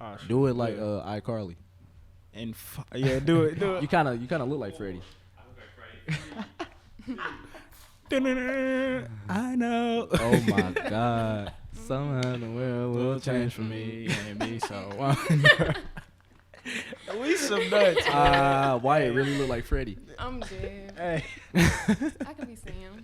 Oh, shit. Do it like iCarly. And yeah, do it. You kind of look like Freddie. I know. Oh my God. Somehow the world will change for me. and be so. We some nuts. Wyatt really look like Freddie. I'm dead. Hey. I could be Sam.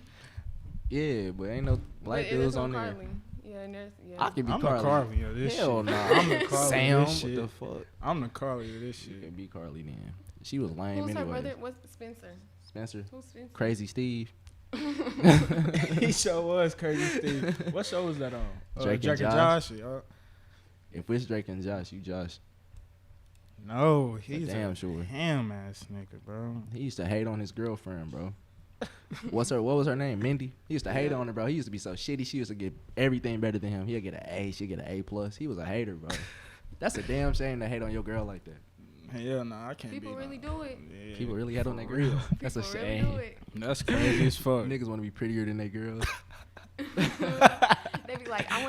Yeah, but ain't no black But dudes no on there. Carly. Yeah, and there's I could be I'm Carly. the Carly of this Hell shit. no. I'm the Carly Sam, of this what shit. the fuck? I'm the Carly of this You shit. can be Carly then. She was lame Who's her anyway. brother? What's Spencer? Spencer. Who's Spencer? Crazy Steve. He sure was Crazy Steve. What show was that on? Drake and Josh. If it's Drake and Josh, you Josh. No, he's damn sure. Ham ass nigga, bro. He used to hate on his girlfriend, bro. What was her name? Mindy. He used to hate on her, bro. He used to be so shitty. She used to get everything better than him. He'd get an A. She'd get an A+. He was a hater, bro. That's a damn shame to hate on your girl like that. Hell no, I can't People be really do it. Yeah, People really hate on their girl. That's a People really shame. do it. That's crazy as fuck. Niggas want to be prettier than their girls. They be like, I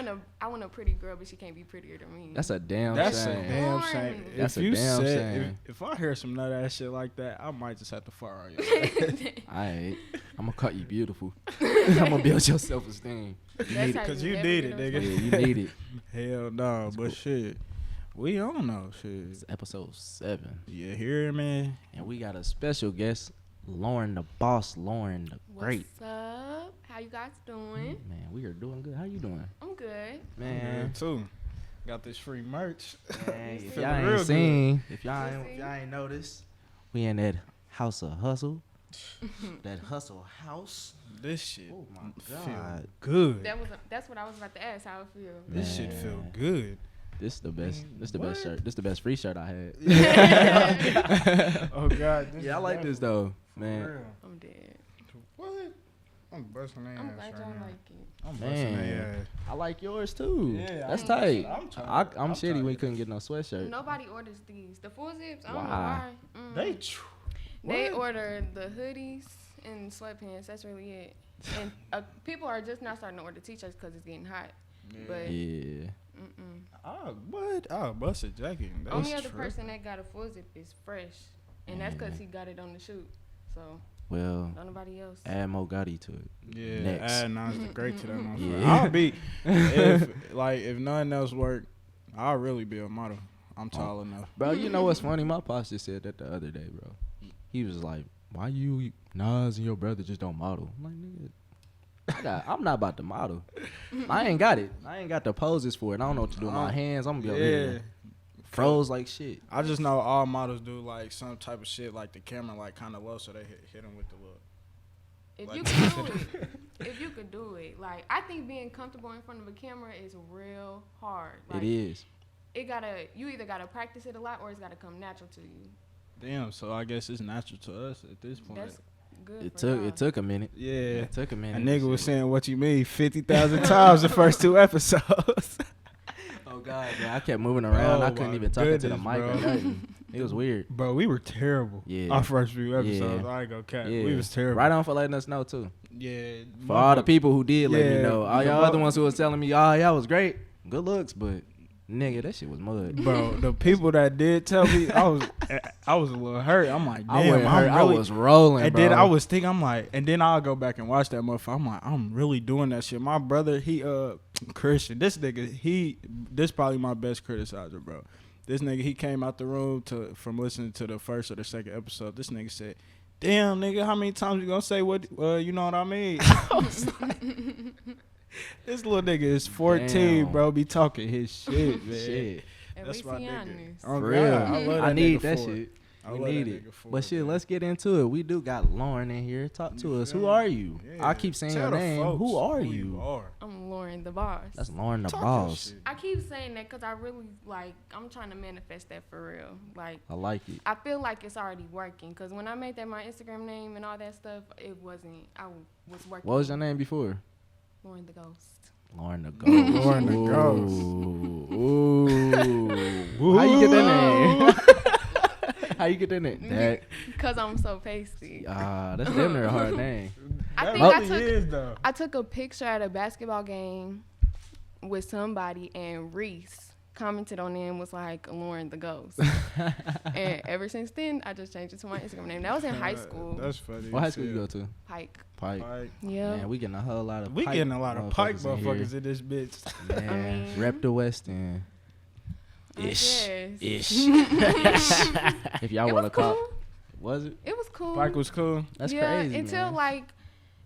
want a pretty girl, but she can't be prettier than me. That's a damn That's shame. a damn shame. That's if a you damn said, shame. If I hear some nut ass shit like that, I might just have to fire on you. Alright. I'm gonna cut you beautiful. I'm gonna build your self-esteem. Because you need it, Yeah, nigga. you need it. Hell no, but cool. shit. We don't know shit. It's episode 7. You hear me? And we got a special guest, Lauren the Boss, Lauren the Great. What's up? How you guys doing? Man, we are doing good. How you doing? I'm good. Man, too. Got this free merch. man if Feeling y'all real ain't seen, if y'all ain't noticed, we in that House of Hustle. That Hustle House. This shit Oh my feel God. good. That's what I was about to ask. How it feel? This shit feel Man. good. This the best. Man, This the best what? shirt. This the best free shirt I had. Oh God. Yeah, I like this though, man. Real. I'm dead. What? I'm busting their I'm ass glad right y'all now. like it. I'm busting Man, their ass. I like yours too. Yeah, That's I'm- tight. I'm trying- I'm I'm shitty. trying We to- couldn't get no sweatshirt. Nobody orders these. The full zips. I don't know Why? why. They They what? order the hoodies and sweatpants. That's really it. And people are just now starting to order t-shirts because it's getting hot. But Yeah. What? Oh, bust a jacket. That's only other tripping. person that got a full zip is Fresh, and that's because he got it on the shoot. So Well, don't nobody else. add Mo Gotti to it. Yeah, Next. add Nasthegreat to that motherfucker. Yeah. I'll be if nothing else work, I'll really be a model. I'm tall enough. Bro, you know what's funny? My pops just said that the other day, bro. He was like, "Why you Nas and your brother just don't model?" I'm like, nigga, I'm not about to model. I ain't got it. I ain't got the poses for it. I don't know what to do with my hands. I'm gonna be over here froze like shit. I just know all models do like some type of shit, like the camera like kind of low, so they hit them with the look. If Like- you could do it, if you could do it, like I think being comfortable in front of a camera is real hard. Like, It is. You either gotta practice it a lot or it's gotta come natural to you. Damn, so I guess it's natural to us at this point. That's good. It for took y'all. it took a minute. Yeah. It took a A minute. nigga was saying what you mean 50,000 times the first 2 episodes. Oh God, man, I kept moving around. Oh, I couldn't my even talk into the goodness, mic or bro. nothing. It was weird. Bro, we were terrible. Yeah. Our first few episodes, Yeah. I ain't gonna cap. Yeah. We was terrible. Right on for letting us know too. Yeah. For all the people who did let me Yeah, know. All the y'all mo- other ones who was telling me, "Oh, y'all was great, good looks," but nigga, that shit was mud. Bro, the people that did tell me, I was a little hurt. I'm like, damn, I wasn't hurt. I really, was rolling, and bro. then I was thinking, I'm like, and then I'll go back and watch that motherfucker. I'm like, I'm really doing that shit. My brother, he Christian. This nigga, this probably my best criticizer, bro. This nigga, he came out the room from listening to the first or the second episode. This nigga said, "Damn, nigga, how many times you gonna say what? You know what I mean?" I was like, this little nigga is 14, Damn. bro. Be talking his shit, man. Shit. At That's least my he nigga. honest. Oh, For God, real. I love I that need nigga that for it. shit. I We love need that it. nigga for But it, shit, man. let's get into it. We do got Lauren in here. Talk to us. Who are you? Yeah. I keep saying Tell your the name. folks Who are who you? are. I'm Lauren the boss. That's Lauren the Talk your Boss. shit. I keep saying that because I really I'm trying to manifest that for real. Like, I like it. I feel like it's already working because when I made that my Instagram name and all that stuff, it wasn't. I was working. What was your name before? Lauren the Ghost. Lauren the Ghost. Lauren the Ghost. Ooh. How you get that name? How you get that name? That. Because I'm so pasty. That's damn near a hard name. I That think really is, though. I took a picture at a basketball game with somebody and Reese commented on it and was like, Lauren the Ghost. And ever since then, I just changed it to my Instagram name. That was in high school. That's funny. What high school you go to? Pike. Pike. Yeah. Man, we getting a whole lot of We Pike getting a lot of Pike in motherfuckers here. in this bitch. Man, I mean, rep the West End. I Ish. guess. Ish. If y'all It want was to call. cool. Was it? It was cool. Pike was cool. That's yeah, crazy, until man. like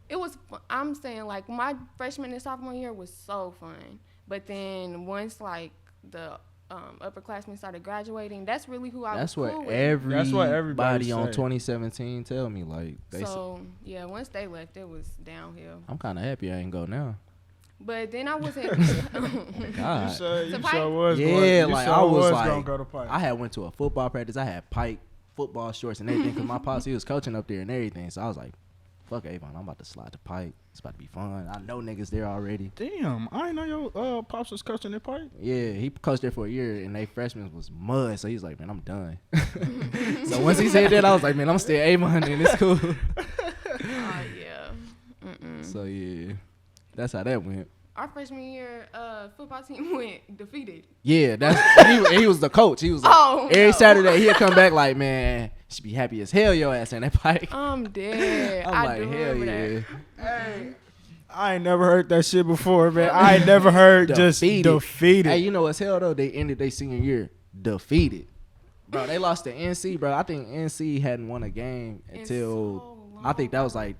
it was. I'm saying like my freshman and sophomore year was so fun, but then once like the upperclassmen started graduating, that's really who I That's was what cool with. everybody on say. 2017 tell me. Like, they So yeah, once they left, it was downhill. I'm kind of happy I ain't go now. But then I wasn't. God. You To Pike? sure was Yeah, going, you like, sure I was gonna like- go to Pike. I had went to a football practice. I had Pike football shorts and everything because my pops, he was coaching up there and everything. So I was like, fuck Avon, I'm about to slide to Pike. It's about to be fun. I know niggas there already. Damn, I didn't know your pops was coaching at Pike. Yeah, he coached there for a year and they freshmen was mud. So he's like, man, I'm done. So once he said that, I was like, man, I'm still Avon and it's cool. Yeah. Mm-mm. So yeah, that's how that went. Our freshman year, football team went defeated. Yeah, that's he was the coach. He was like, Oh, every no. Saturday he'll come back like, man, should be happy as hell your ass in that Pike. I'm dead. I'm I like, do hell remember yeah. that. I ain't never heard that shit before, man. I ain't never heard just defeated. Hey, you know what's hell though? They ended their senior year defeated. Bro, they lost to NC, bro. I think NC hadn't won a game In until so I think that was long. like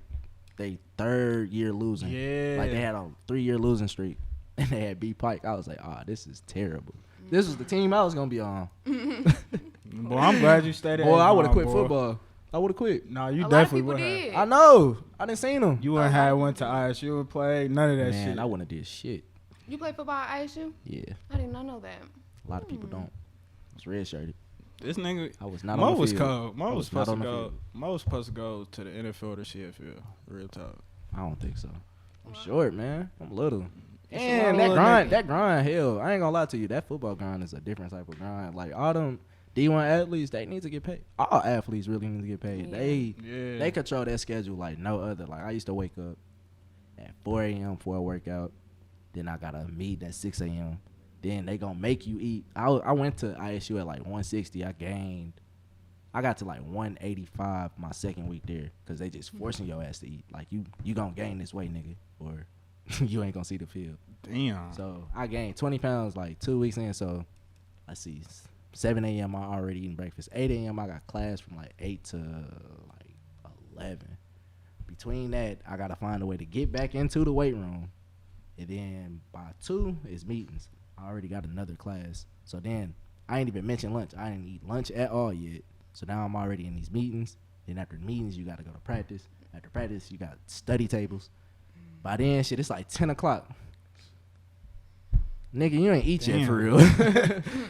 they third year losing. Yeah. Like they had a 3-year losing streak and they had beat Pike. I was like, this is terrible. This was the team I was gonna be on. Boy, I'm glad you stayed at Boy, I Avon, would have quit boy. football. I would have quit. No, you A lot of definitely people would have. did. I know. I didn't seen them. You wouldn't have went to ISU and played none of that Man, shit. I wouldn't have did shit. You play football at ISU? Yeah, I did not know that. a lot of people don't. I was red shirted. This nigga, I was not Mo on the was field. cold. Mo I was was not supposed to on the go. field. Mo was supposed to go to the NFL or Sheffield. Real talk. I don't think so. I'm short, man. I'm little. It's a And lot of that niggas. grind, hell, I ain't gonna lie to you. That football grind is a different type of grind. Like all them D1 athletes, they need to get paid. All athletes really need to get paid. Yeah. They control their schedule like no other. Like I used to wake up at 4 a.m. for a workout. Then I got a meet at 6 a.m. Then they gonna make you eat. I went to ISU at like 160. I got to like 185 my second week there because they just forcing your ass to eat. Like you gonna gain this weight, nigga, or you ain't gonna see the field. Damn. So I gained 20 pounds like 2 weeks in. So let's see, 7 a.m. I already eating breakfast. 8 a.m. I got class from like 8 to like 11. Between that, I gotta find a way to get back into the weight room, and then by 2 is meetings. I already got another class. So then I ain't even mentioned lunch. I didn't eat lunch at all yet. So now I'm already in these meetings. Then after the meetings, you got to go to practice. After practice, you got study tables. By then, shit, it's like 10 o'clock. Nigga, you ain't eat yet for real.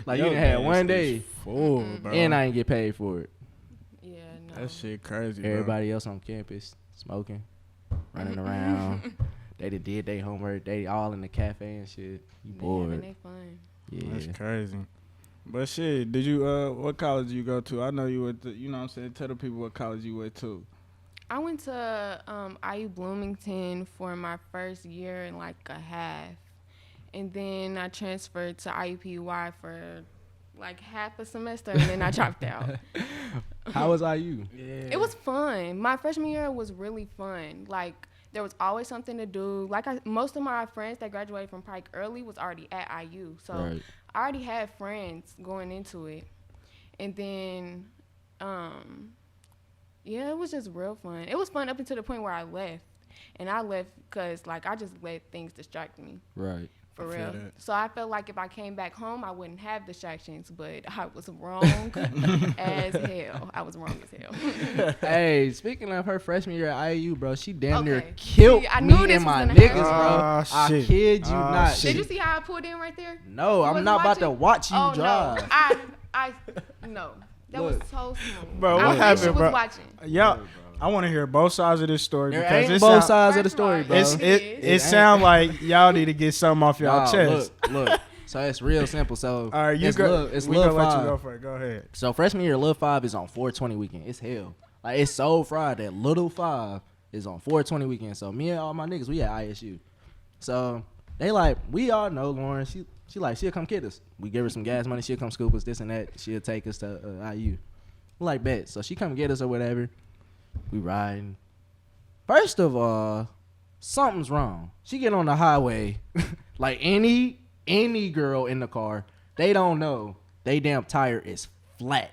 Like, you done had one day, Full, bro. and I ain't get paid for it. Yeah, no. That shit crazy, bro. Everybody else on campus smoking, running around. They did their homework. They all in the cafe and shit. You They having bored. they fun. Yeah. That's crazy. But shit, did you what college you go to? I know you went to, you know what I'm saying? Tell the people what college you went to. I went to IU Bloomington for my first year and like a half. And then I transferred to IUPUI for like half a semester and then I dropped out. How was IU? Yeah. It was fun. My freshman year was really fun. Like there was always something to do. Like most of my friends that graduated from Pike early was already at IU. So Right. I already had friends going into it. And then yeah, it was just real fun. It was fun up until the point where I left. And I left because like I just let things distract me. Right. For I feel real. that. So I felt like if I came back home, I wouldn't have distractions, but I was wrong as hell. I was wrong as hell. Hey, speaking of her freshman year at IU, bro, she damn near Okay. killed See, I knew me this and was my gonna niggas, happen. bro. Ah, I shit. kid you Ah, not. shit. Did you see how I pulled in right there? No, You I'm wasn't not about to watching? watch you Oh drive. no, I no. That Look. was so smooth. Bro, I what wish happened, you was bro? watching. Yeah, I want to hear both sides of this story There because ain't it both sound, sides of the First story, of bro. all, It's, It it is. sound like y'all need to get something off y'all Nah, chest. Look. So it's real simple. So All right, you it's go. It's we Lil gonna let you 5. go for it. Go ahead. So freshman year, Lil 5 is on 420 weekend. It's hell. Like it's so fried that Little 5 is on 420 weekend. So me and all my niggas, we at ISU. So they like, we all know Lauren. She like, she'll come get us. We give her some gas money. She'll come scoop us, this and that. She'll take us to IU. We like, bet. So she come get us or whatever. We riding. First of all, something's wrong. She get on the highway. Like any girl in the car, they don't know they damn tire is flat.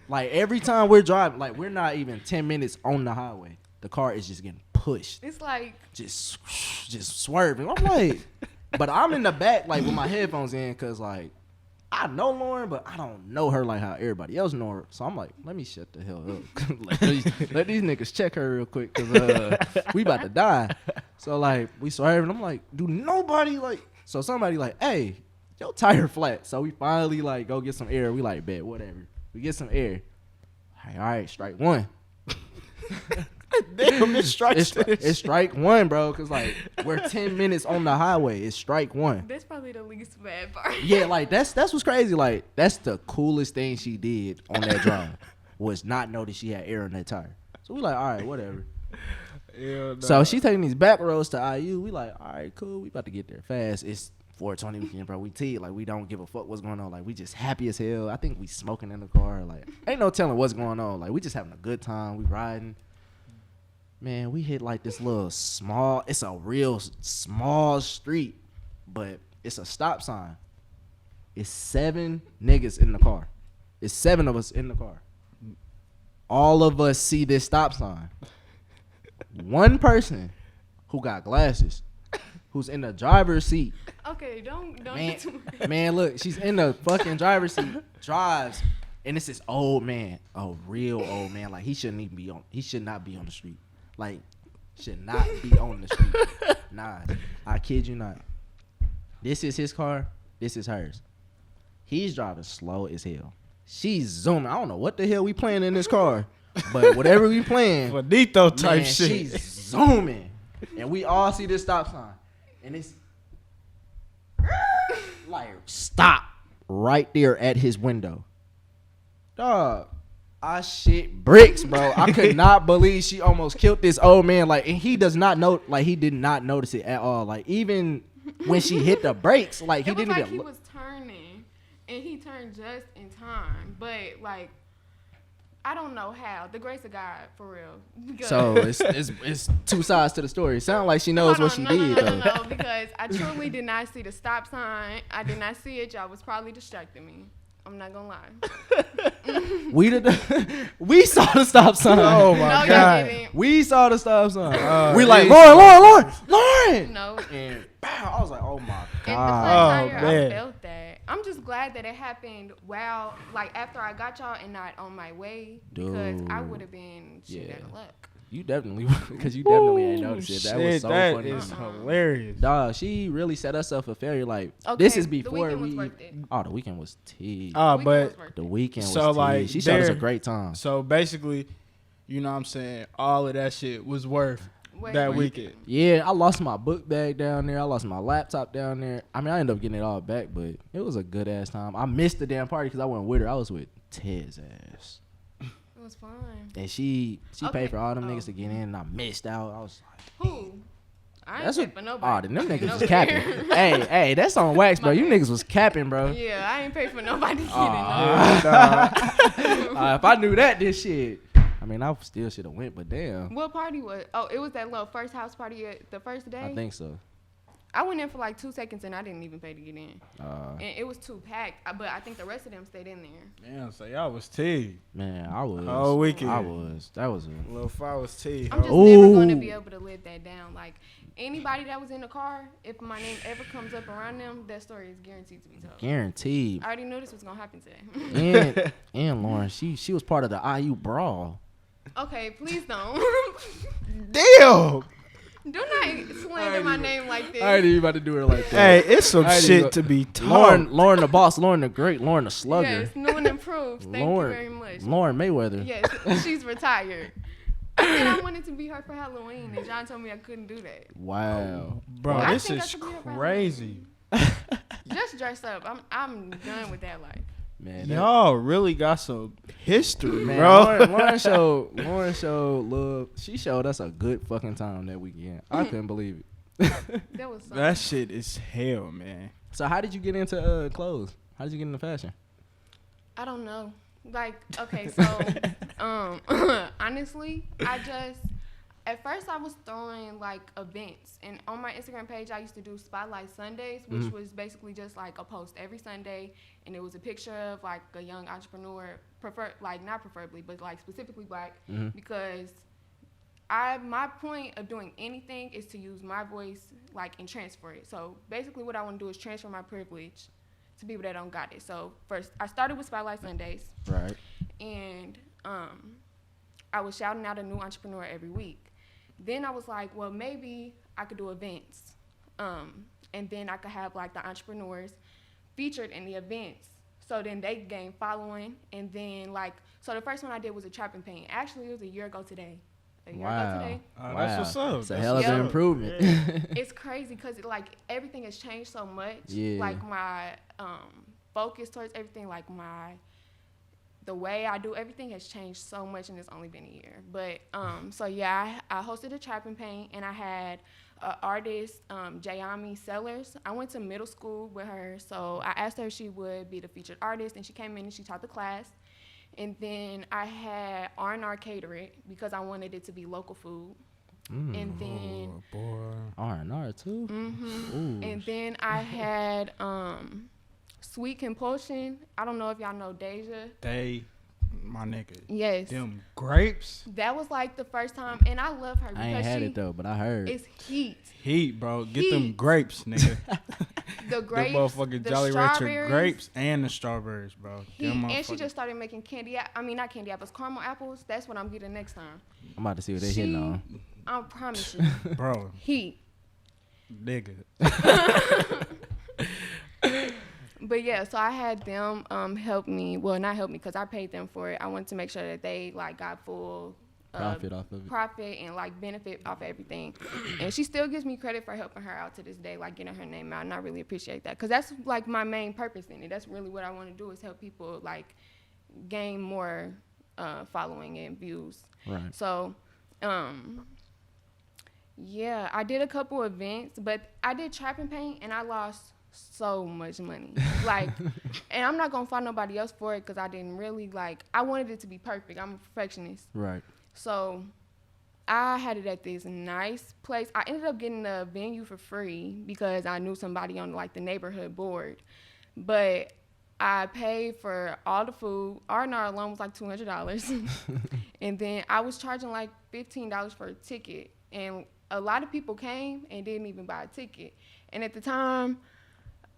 Like every time we're driving, like we're not even 10 minutes on the highway. The car is just getting pushed. It's like just swerving. I'm like, but I'm in the back like with my headphones in because like I know Lauren, but I don't know her like how everybody else know her. So I'm like, let me shut the hell up. let these niggas check her real quick because we about to die. So like we swerving. I'm like, do nobody like? So somebody like, hey, your tire flat. So we finally like go get some air. We like, bet, whatever. We get some air. All right, strike one. Damn, it's strike one, bro. Cause like we're 10 minutes on the highway. It's strike one. that's probably the least bad part. Yeah, like that's what's crazy. Like that's the coolest thing she did on that drive was not notice she had air in that tire. So we like, all right, whatever. Yeah, So she taking these back roads to IU. We like, all right, cool. We about to get there fast. It's 420 weekend, bro. We T, like we don't give a fuck what's going on. Like we just happy as hell. I think we smoking in the car. Like ain't no telling what's going on. Like we just having a good time. We riding. Man, we hit like this little small, it's a real small street, but it's a stop sign. It's 7 niggas in the car. It's 7 of us in the car. All of us see this stop sign. One person who got glasses, who's in the driver's seat. Okay, don't get too much. Man, look, she's in the fucking driver's seat, drives, and it's this old man, a real old man. Like he should not be on the street. Like, should not be on the street. Nah, I kid you not. This is his car. This is hers. He's driving slow as hell. She's zooming. I don't know what the hell we playing in this car, but whatever we playing, Bonito type man, shit. She's zooming, and we all see this stop sign, and it's like stop right there at his window. Dog. I shit bricks, bro. I could not believe she almost killed this old man. Like, and he does not know. Like, he did not notice it at all. Like, even when she hit the brakes, like he didn't even. He was turning, and he turned just in time. But like, I don't know how. The grace of God, for real. Because So it's 2 sides to the story. It sounds like she knows what she did. No, because I truly did not see the stop sign. I did not see it. Y'all was probably distracting me. I'm not gonna lie. We saw the stop sign. Oh my No, God. you didn't. We saw the stop sign. We it like is- Lauren. No. And pow, I was like, oh my And the God. flat Oh, tire, man. I felt that. I'm just glad that it happened while, like, after I got y'all and not on my way, because I Dude. would have been shit Yeah. out of luck. You definitely, because you definitely ain't noticed it. That was Shit, so that funny. is hilarious. Dog, she really set us up for failure. Like, Okay, this is the before weekend was we. worth it. Oh, the weekend was tea. But Weekend was worth The it. weekend was So, tea. like, She showed us a there- great time. so basically, you know what I'm saying, all of that shit was worth Wait, that wait. weekend. Yeah, I lost my book bag down there. I lost my laptop down there. I mean, I ended up getting it all back, but it was a good ass time. I missed the damn party because I wasn't with her. I was with Ted's ass. It was fun. And she Okay. paid for all them Oh. niggas to get in, and I missed out. I was like, Who? I ain't that's paid what. for Oh, nobody. them niggas No was capping. fair. hey, that's on wax, bro. My You bad. niggas was capping, bro. Yeah, I ain't paid for nobody getting If I knew that, this shit. I mean, I still should have went, but damn. What party was? Oh, it was that little first house party the first day. I think so. I went in for like 2 seconds and I didn't even pay to get in. Uh, And it was too packed, but I think the rest of them stayed in there. Damn, so y'all was T. man, I was. Whole weekend. I was. That was a. Lil Fi was T. I'm just ho. never going to Ooh. be able to live that down. Like, anybody that was in the car, if my name ever comes up around them, that story is guaranteed to be told. Guaranteed. I already knew this was going to happen today. And Lauren, she was part of the IU brawl. Okay, please don't. Damn. Do not slander my name like this. I ain't even about to do her like that. Hey, it's some I ain't shit even- to be told. Lauren the boss, Lauren the great, Lauren the slugger. Yes, new and improved. Thank Lauren, you very much. Lauren Mayweather. Yes, she's retired. I said I wanted to be her for Halloween, and John told me I couldn't do that. Wow. Bro, I this think I is could be a crazy. Just dress up. I'm done with that life. Man, that- Y'all really got some history, man, bro. Lauren showed love. She showed us a good fucking time that weekend. I couldn't believe it. That was so That shit is hell, man. So how did you get into clothes? How did you get into fashion? I don't know. Like, okay, so honestly, at first I was throwing like events, and on my Instagram page I used to do Spotlight Sundays, which was basically just like a post every Sunday, and it was a picture of like a young entrepreneur, not preferably, but like specifically black, because my point of doing anything is to use my voice like and transfer it. So basically what I want to do is transfer my privilege to people that don't got it. So first I started with Spotlight Sundays. Right. And I was shouting out a new entrepreneur every week. Then I was like, well, maybe I could do events. And then I could have like the entrepreneurs featured in the events. So then they gained following. And then so the first one I did was a trap and paint. Actually, it was a year ago today. Wow. That's what's up. It's a hell of an improvement. It's crazy because everything has changed so much. Yeah. Like my focus towards everything, like the way I do everything has changed so much, and it's only been a year. But so yeah, I hosted a trap and paint, and I had an artist, Jayami Sellers. I went to middle school with her, so I asked her if she would be the featured artist, and she came in and she taught the class. And then I had R&R cater it because I wanted it to be local food. And then R&R too. And then I had Sweet Compulsion. I don't know if y'all know Deja. My nigga. Yes. Them grapes. That was like the first time, and I love her because I ain't had it though, but I heard. It's heat. Heat, bro. Get them grapes, nigga. The grapes, the motherfucking the Jolly Rancher strawberries, grapes and the strawberries, bro. And she just started making not candy apples, caramel apples. That's what I'm getting next time. I'm about to see what they hitting on. I promise you. Bro. Heat. Nigga. But yeah, so I had them help me. Well, not help me because I paid them for it. I wanted to make sure that they got full profit off of it. Profit and benefit off of everything. And she still gives me credit for helping her out to this day, getting her name out. And I really appreciate that because that's my main purpose in it. That's really what I want to do is help people gain more following and views. Right. So, yeah, I did a couple events, but I did trap and paint and I lost so much money. And I'm not gonna find nobody else for it because I didn't really I wanted it to be perfect. I'm a perfectionist. Right. So I had it at this nice place. I ended up getting the venue for free because I knew somebody on the neighborhood board. But I paid for all the food. R&R alone was $200. And then I was charging $15 for a ticket. And a lot of people came and didn't even buy a ticket. And at the time,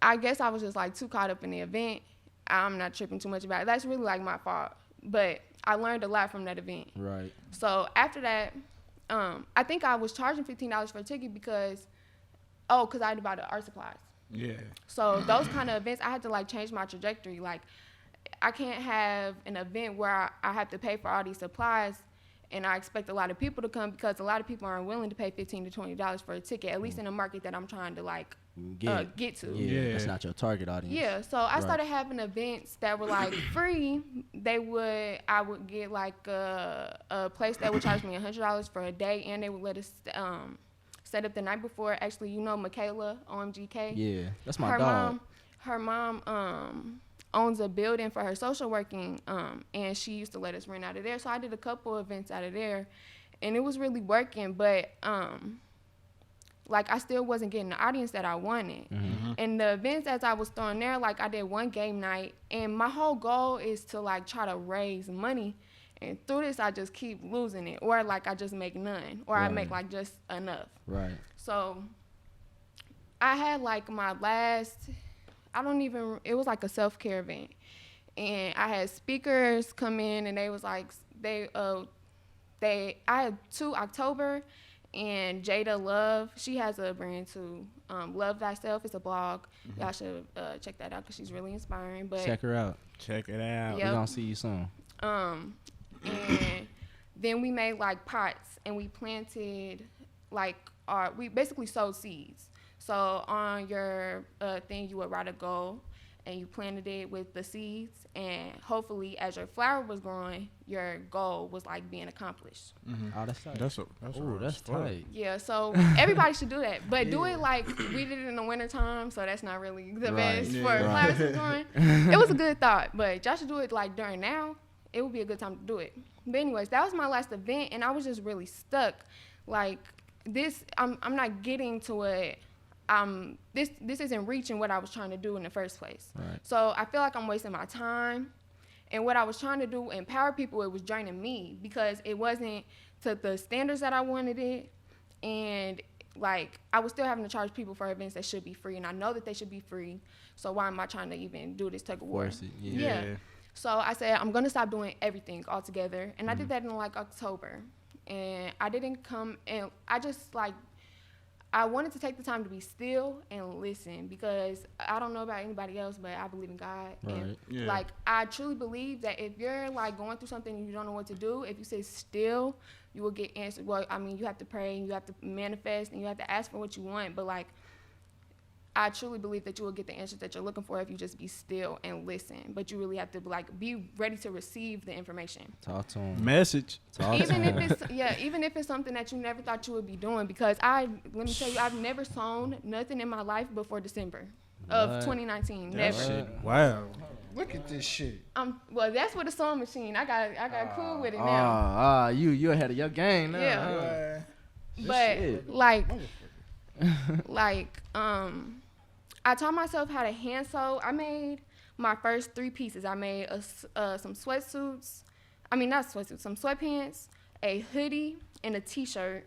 I guess I was just too caught up in the event. I'm not tripping too much about it. That's really my fault. But I learned a lot from that event. Right. So after that, I think I was charging $15 for a ticket because I had to buy the art supplies. Yeah. So those kind of events, I had to change my trajectory. I can't have an event where I have to pay for all these supplies and I expect a lot of people to come because a lot of people aren't willing to pay $15 to $20 for a ticket, at least in the market that I'm trying to get to. Yeah, that's not your target audience. Yeah, so I started having events that were free. I would get a place that would charge me $100 for a day, and they would let us set up the night before. Actually, Michaela OMGK. Yeah, that's my dog. Her mom owns a building for her social working, and she used to let us rent out of there. So I did a couple events out of there, and it was really working. But I still wasn't getting the audience that I wanted. Mm-hmm. And the events as I was throwing there, I did one game night, and my whole goal is to try to raise money. And through this, I just keep losing it, or I just make none, or I make just enough. Right. So I had my last. It was a self-care event. And I had speakers come in and they was I had 2 October and Jada Love. She has a brand too. Love Thyself. It's a blog. Mm-hmm. Y'all should check that out because she's really inspiring. But check her out. Check it out. Yep. We're going to see you soon. And then we made pots and we planted we basically sowed seeds. So on your thing, you would write a goal, and you planted it with the seeds, and hopefully as your flower was growing, your goal was like being accomplished. Oh, that's tight. That's tight. Yeah, so everybody should do that, but do it like we did it in the wintertime, so that's not really the best for flowers to growing. It was a good thought, but y'all should do it like during now. It would be a good time to do it. But anyways, that was my last event, and I was just really stuck. Like this, I'm not getting to what this isn't reaching what I was trying to do in the first place. Right. So I feel like I'm wasting my time. And what I was trying to do, empower people, it was draining me because it wasn't to the standards that I wanted it. And like I was still having to charge people for events that should be free, and I know that they should be free. So why am I trying to even do this tug of war? Yeah. So I said I'm gonna stop doing everything altogether, and I did that in like October. And I didn't come, and I just like I wanted to take the time to be still and listen, because I don't know about anybody else, but I believe in God. Right. And like I truly believe that if you're like going through something and you don't know what to do, if you sit still, you will get answered. Well, I mean, you have to pray and you have to manifest and you have to ask for what you want, but like I truly believe that you will get the answers that you're looking for if you just be still and listen. But you really have to like be ready to receive the information. Talk to him. Message. Even if it's something that you never thought you would be doing, because let me tell you, I've never sown nothing in my life before December of 2019. Never. Shit. Wow. Look at this shit. Well, that's with a sewing machine. I got cool with it now. You ahead of your game now. Yeah. But Shit. I taught myself how to hand sew. I made my first 3 pieces. I made some sweatsuits. I mean, not sweatsuits, some sweatpants, a hoodie, and a t-shirt.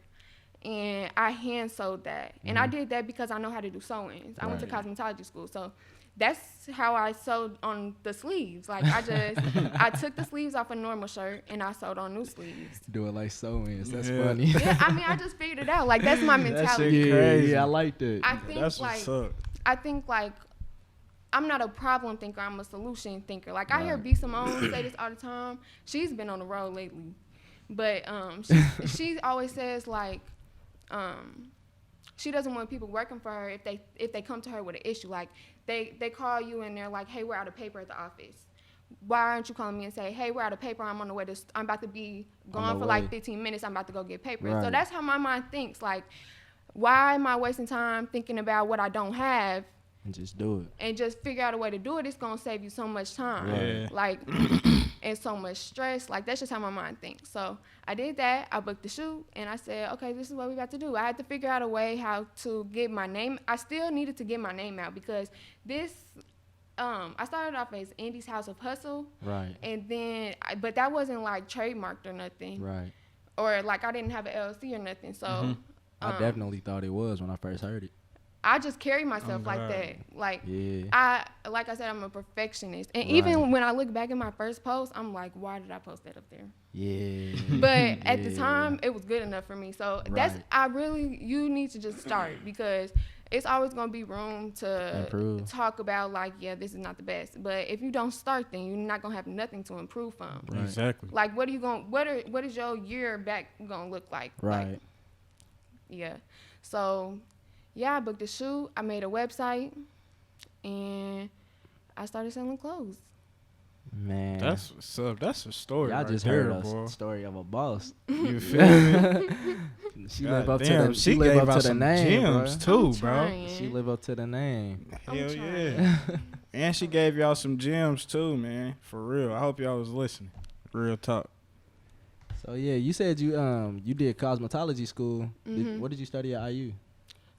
And I hand sewed that. And I did that because I know how to do sewings. I went to cosmetology school. So that's how I sewed on the sleeves. Like I took the sleeves off a normal shirt and I sewed on new sleeves. Do it like sewings. That's funny. Yeah, I mean, I just figured it out. Like that's my mentality. Crazy. Yeah, I like that. I think like I'm not a problem thinker. I'm a solution thinker. Like I hear B. Simone say this all the time. She's been on the road lately, but she always says like she doesn't want people working for her if they come to her with an issue. Like they call you and they're like, hey, we're out of paper at the office. Why aren't you calling me and say, hey, we're out of paper. I'm on the way to. I'm about to be gone for like 15 minutes. I'm about to go get paper. Right. So that's how my mind thinks. Like, why am I wasting time thinking about what I don't have? And just do it. And just figure out a way to do it. It's gonna save you so much time. Yeah. Like, and so much stress. Like that's just how my mind thinks. So I did that. I booked the shoot, and I said, okay, this is what we got to do. I had to figure out a way how to get my name. I still needed to get my name out because this. I started off as Indy's House of Hustle. Right. And then, but that wasn't like trademarked or nothing. Right. Or like I didn't have an LLC or nothing. So I definitely thought it was when I first heard it. I just carry myself like that. Like yeah. like I said, I'm a perfectionist. And even when I look back at my first post, I'm like, why did I post that up there? Yeah. But at the time, it was good enough for me. So you need to just start because it's always going to be room to improve. Talk about like, yeah, this is not the best. But if you don't start, then you're not going to have nothing to improve from. Right. Exactly. Like, what is your year back going to look like? Right. Like, yeah. So, yeah, I booked a shoot. I made a website, and I started selling clothes. Man, that's what's up. That's a story. Y'all right just there, heard boy. a story of a boss. You feel me? She live up damn, to the. she live gave up out to the some name, gems bro. too, bro. Trying. She live up to the name. Hell I'm yeah. And she gave y'all some gems too, man. For real. I hope y'all was listening. Real talk. So yeah, you said you did cosmetology school. What did you study at IU?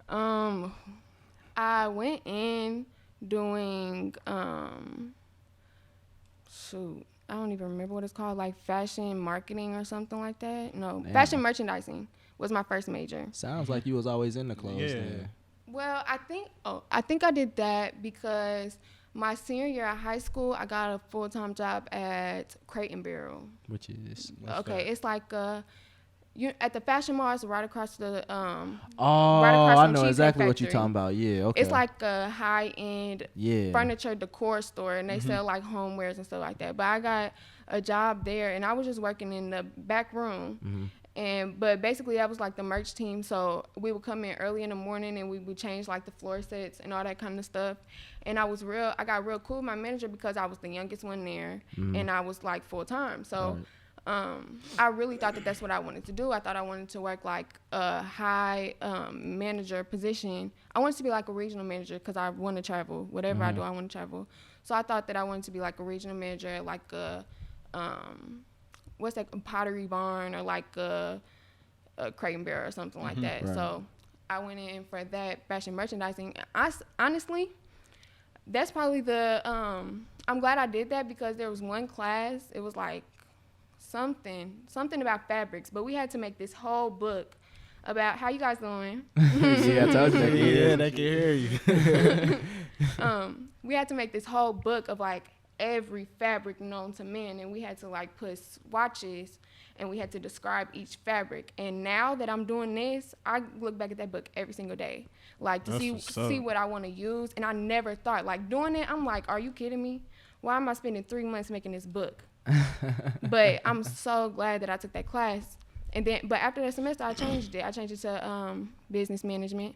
I went in doing I don't even remember what it's called, like fashion marketing or something like that. No, fashion merchandising was my first major. Sounds like you was always in the clothes. Yeah. There. Well, I think I did that because my senior year of high school, I got a full-time job at Crate and Barrel. Which is It's like you at the fashion mall. It's right across the I know exactly what you're talking about. Yeah, okay. It's like a high-end furniture decor store, and they sell like homewares and stuff like that. But I got a job there, and I was just working in the back room. But basically that was like the merch team. So we would come in early in the morning and we would change like the floor sets and all that kind of stuff. And I got real cool with my manager because I was the youngest one there and I was like full time. So I really thought that that's what I wanted to do. I thought I wanted to work like a high manager position. I wanted to be like a regional manager because I want to travel. Whatever I do, I want to travel. So I thought that I wanted to be like a regional manager at like a what's that, a pottery barn or like a Crate and Barrel or something like that. Right. So I went in for that fashion merchandising. Honestly, that's probably I'm glad I did that because there was one class, it was like something about fabrics, but we had to make this whole book about how you guys doing. Yeah, I told you they can hear. Yeah, they can hear you. We had to make this whole book of like every fabric known to men, and we had to like put swatches and we had to describe each fabric. And now that I'm doing this, I look back at that book every single day, like to see what I want to use. And I never thought, like, doing it, I'm like, are you kidding me? Why am I spending 3 months making this book? But I'm so glad that I took that class. But after that semester, I changed it. I changed it to business management.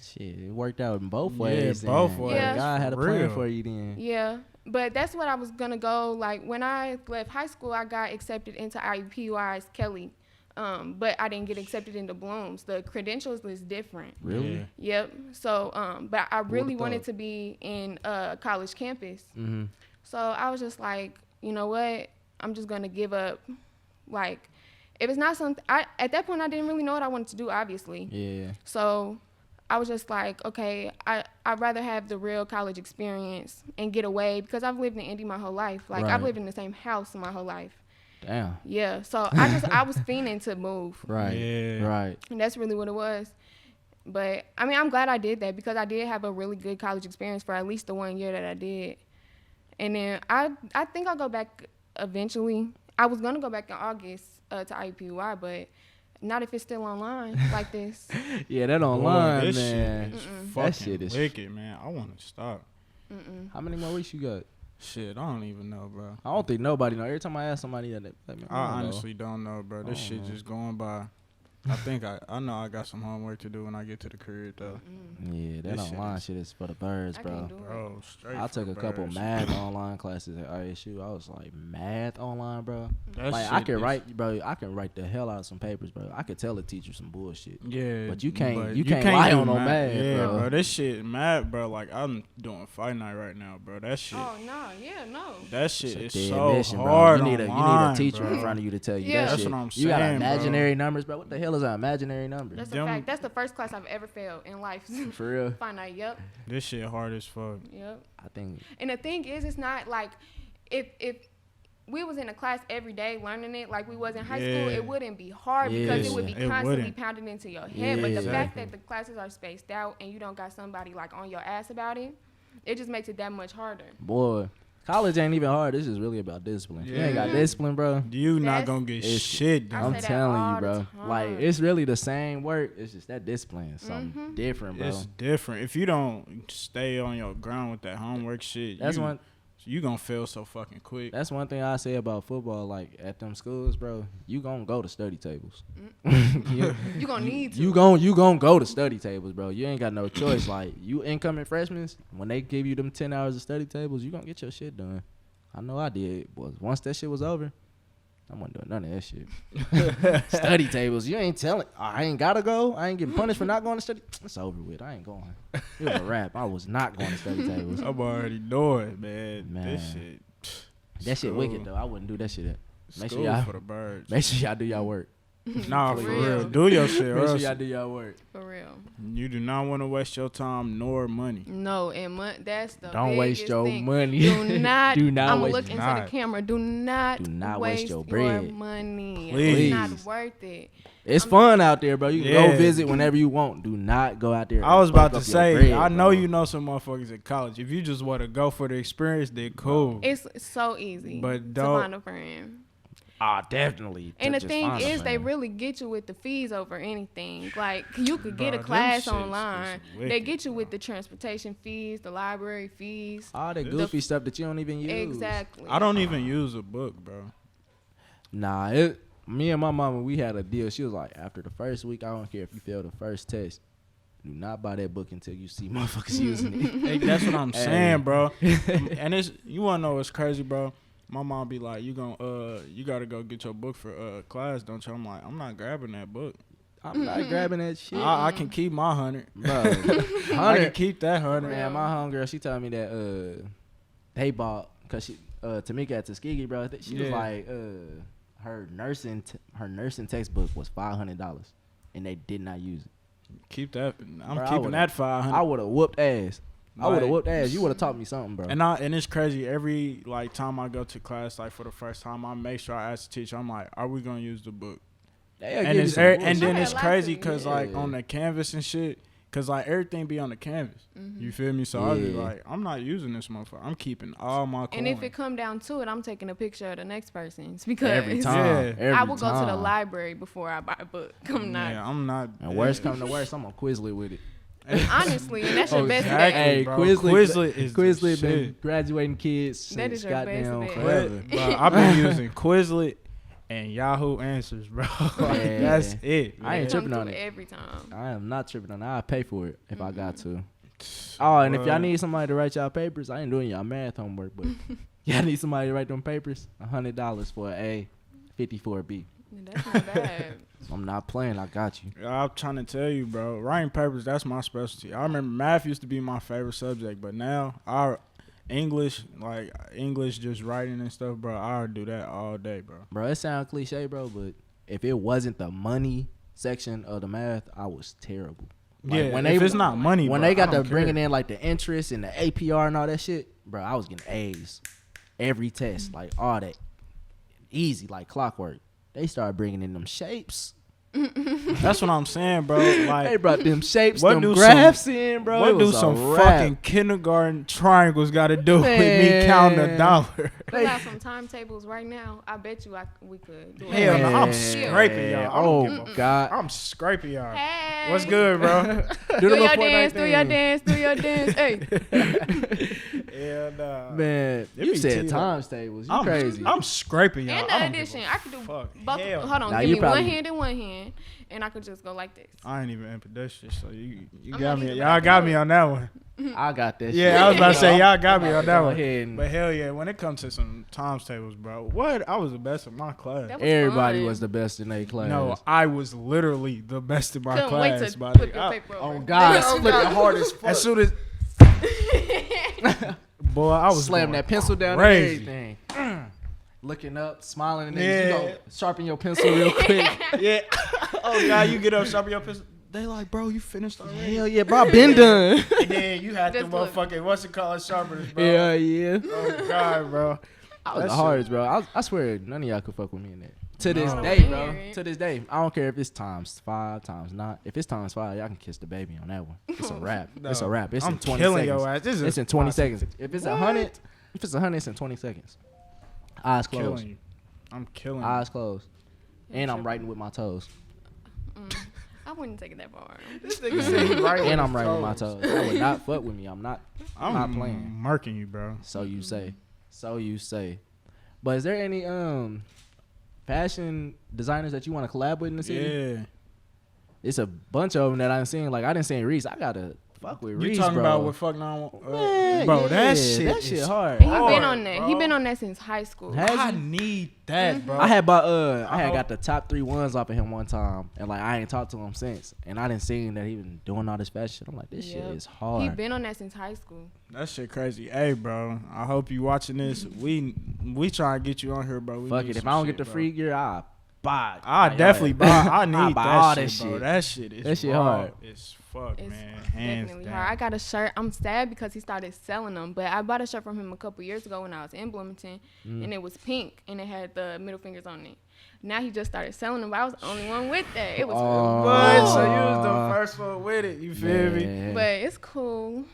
Shit, it worked out in both ways. Yeah, both ways. Yeah. God had a plan for you then. Yeah, but that's what I was gonna go. Like when I left high school, I got accepted into IUPUI's Kelly, but I didn't get accepted into Bloom's. The credentials was different. Really? Yeah. Yep. So, but I really wanted to be in college campus. Mm-hmm. So I was just like, you know what? I'm just gonna give up. Like, if it's not something, at that point I didn't really know what I wanted to do, obviously. Yeah. So I was just like, okay, I'd rather have the real college experience and get away because I've lived in Indy my whole life. Like, Right. I've lived in the same house my whole life. Damn. Yeah, so I was fiending to move. Right. Yeah. Right. And that's really what it was. But, I mean, I'm glad I did that because I did have a really good college experience for at least the 1 year that I did. And then I think I'll go back eventually. I was going to go back in August to IUPUI, but not if it's still online like this. Yeah, that Boy, online, this man. shit is That fucking shit is wicked, man. I want to stop. How many more weeks you got? Shit, I don't even know, bro. I don't think nobody know. Every time I ask somebody that, I mean, I honestly don't know, bro. This shit just going by. I think I know I got some homework to do when I get to the crib, though. Yeah, that This shit online is- shit is for the birds, I bro. can't do it. Bro, straight I for took a the couple birds. math online classes at ISU. I was like, math online, bro. That Like I shit can is- write, bro. I can write the hell out of some papers, bro. I could tell the teacher some bullshit. Yeah, But you can't but lie do on no math, Yeah, bro. This shit mad, bro. Like I'm doing fight night right now, bro. That shit, Oh, no, yeah, no. that shit It's is a dead so mission, bro. hard. You need a online, teacher bro. in front of you to tell you Yeah. that That's shit. what I'm You got saying, bro. imaginary numbers, bro. What the hell is an imaginary number? That's Them- a fact. That's the first class I've ever failed in life. For real. Finite, yep, This shit hard as fuck. yep. I think And the thing is, it's not like if we was in a class every day learning it like we was in high school, Yeah. it wouldn't be hard Yeah. because it would be It constantly wouldn't. pounded into your head. But Yeah. the fact Exactly. that the classes are spaced out and you don't got somebody like on your ass about it, it just makes it that much harder. boy, college ain't even hard. This is really about discipline. You ain't got Yeah. discipline, bro. You not That's- gonna get It's- shit I done. I'm say that telling all you, the bro. Like time. it's really the same work. It's just that discipline is something different, bro. It's different. If you don't stay on your ground with that homework shit, That's you gonna fail so fucking quick. That's one thing I say about football. Like at them schools, bro, you gonna go to study tables. you You gonna need to. you gon' go to study tables, bro. You ain't got no choice. Like you incoming freshmen, when they give you them 10 hours of study tables, you gonna get your shit done. I know I did. But once that shit was over, I wasn't doing none of that shit. Study tables, you ain't telling. I ain't gotta go. I ain't getting punished for not going to study. It's over with. I ain't going. It was a wrap. I was not going to study tables. I'm already knowing, man. This Man. shit. That shit School. wicked though. I wouldn't do that shit. Make sure School y'all for the birds. Make sure y'all do y'all work. Nah, For for real. real. Do your shit, or Make sure else y'all do y'all work. For real. you do not want to waste your time nor money. No, and that's the Don't waste biggest your thing. money. Do not. Do not I'm waste- looking into not. the camera. Do not waste your bread. money. Please. It's not worth it. It's fun out there, bro. You can Yeah. go visit whenever you want. Do not go out there. I was and about fuck to up your say, bread, I know bro. you know some motherfuckers in college. If you just want to go for the experience, then cool. It's so easy But to don't- find a friend. Ah, definitely. And the Just thing find a is, they friend. really get you with the fees over anything. Like, you could get Bro, a them class shits is online. They wicked, get you with the transportation fees, the library fees. all that goofy stuff that you don't even use. Exactly. I don't even use a book, bro. Nah, me and my mama, we had a deal. She was like, after the first week, I don't care if you fail the first test. Do not buy that book until you see motherfuckers using it. Hey, that's what I'm saying, bro. And it's, you wanna know what's crazy, bro? My mom be like, you gotta go get your book for class, don't you? I'm like, I'm not grabbing that book. I'm not grabbing that shit. I can keep my 100, Bro. I can keep that 100. Man, my homegirl, she told me that they bought, cause she Tamika at Tuskegee, bro. She was like her nursing textbook was $500, and they did not use it. Keep that. I'm bro, keeping that 500. I would have whooped ass. Like, I would have whooped ass. You would have taught me something, bro. And it's crazy. Every like time I go to class, like for the first time, I make sure I ask the teacher. I'm like, "Are we gonna use the book?" And then it's crazy because like on the canvas and shit, cause like everything be on the canvas. You feel me? So I be like, I'm not using this motherfucker. I'm keeping all my coins. And if it come down to it, I'm taking a picture of the next person's because every time. I will go to the library before I buy a book. I'm not. And worst come to worst, I'm gonna Quizlet with it. Honestly, and that's your best exactly, bet. Hey, bro. Quizlet been graduating kids That is since your best goddamn bet. forever. Bro, I've been using Quizlet and Yahoo Answers, bro. Yeah. That's it. I ain't Come tripping on through it. every time. I am not tripping on it. I'll pay for it if I got to. Oh, and if y'all need somebody to write y'all papers, I ain't doing y'all math homework, but y'all need somebody to write them papers, $100 for an A, 50 for a B. That's not bad. I'm not playing. I got you. I'm trying to tell you, bro. Writing papers, that's my specialty. I remember math used to be my favorite subject, but now our English just writing and stuff, bro, I would do that all day, bro. Bro, it sounds cliche, bro, but if it wasn't the money section of the math, I was terrible. Like, yeah, if it's not money, when bro, they got I to don't bringing care. in like the interest and the APR and all that shit, bro, I was getting A's every test, like all that, easy, like clockwork. They started bringing in them shapes. That's what I'm saying, bro. Like, They brought them shapes, what them do graphs in, bro. What It do was a some wrap. fucking kindergarten triangles got to do with me counting $1? Pull out some timetables right now. I bet you we could do it. Hell no, I'm Yeah. scraping y'all. I don't give a God. I'm scraping y'all. Hey. What's good, bro? Do the your little dance, Fortnite do your thing. dance, do your dance. Hey. Yeah, nah. Man, It you be said tea, times tables. You crazy. I'm scraping y'all. And I the don't give addition. a I could do fuck. both. Hell. Hold on. Nah, Give you me probably- one hand and one hand. And I could just go like this. I ain't even ambidextrous, so you I'm got not me. either, Y'all but got I me can on that one. I got that shit. Yeah, I was about to say y'all got me on that Go one. ahead and- But hell yeah, when it comes to some times tables, bro, what? I was the best in my class. That was Everybody fun. was the best in their class. No, I was literally the best in my Couldn't class. wait to buddy. flip your paper over. Oh God, Oh, split God. it hard as fuck. As soon as boy, I was Slam going that pencil down crazy. and everything. Looking up, smiling, and then Yeah. you know, sharpen your pencil real quick. Yeah. Oh God, you get up, sharpen your pencil. They like, bro, you finished already? Hell yeah, bro, I been done. And then you had the Just look. motherfucking what's it called sharpeners, bro. Yeah, yeah. Oh God, bro. I was That the shit- hardest, bro. I swear, none of y'all could fuck with me in that. To this No. day, bro. Weird. To this day, I don't care if it's times 5, times not. If it's times 5, y'all can kiss the baby on that one. It's a wrap. It's a wrap. It's I'm in 20 killing seconds. your ass. This is It's in 20 awesome. seconds. If it's 100, it's 100, it's in 20 seconds. Eyes closed. Killing you. I'm killing you. Eyes closed. And I'm writing with my toes. I wouldn't take it that far. This nigga said he right And I'm writing with my toes. That would not fuck with me. I'm not I'm playing. marking you, bro. So you say. So you say. But is there any fashion designers that you want to collab with in the city? Yeah. It's a bunch of them that I'm seeing. Like I didn't see Reese. I gotta fuck with You Reese, talking bro. about what fuck now? Man, Bro, yeah, that shit that is shit hard. And he hard, been on that. bro. He been on that since high school. Has I he? need that, bro. I had bought I had hope- got the top 3 ones off of him one time, and like I ain't talked to him since, and I didn't see that he been doing all this fashion shit. I'm like, this shit Yep. is hard. He been on that since high school. That shit crazy. Hey, bro. I hope you watching this. We try to get you on here, bro. We Fuck need it. If some I don't shit, get the bro. free gear, I buy. I definitely buy. I need buy that all shit, that bro. shit. That shit is That shit raw hard. as fuck, It's man. Hands definitely down. hard. I got a shirt. I'm sad because he started selling them, but I bought a shirt from him a couple years ago when I was in Bloomington, and it was pink and it had the middle fingers on it. Now he just started selling them, but I was the only one with that. It was But cool. so you was the first one with it. You feel me? Man. But it's cool.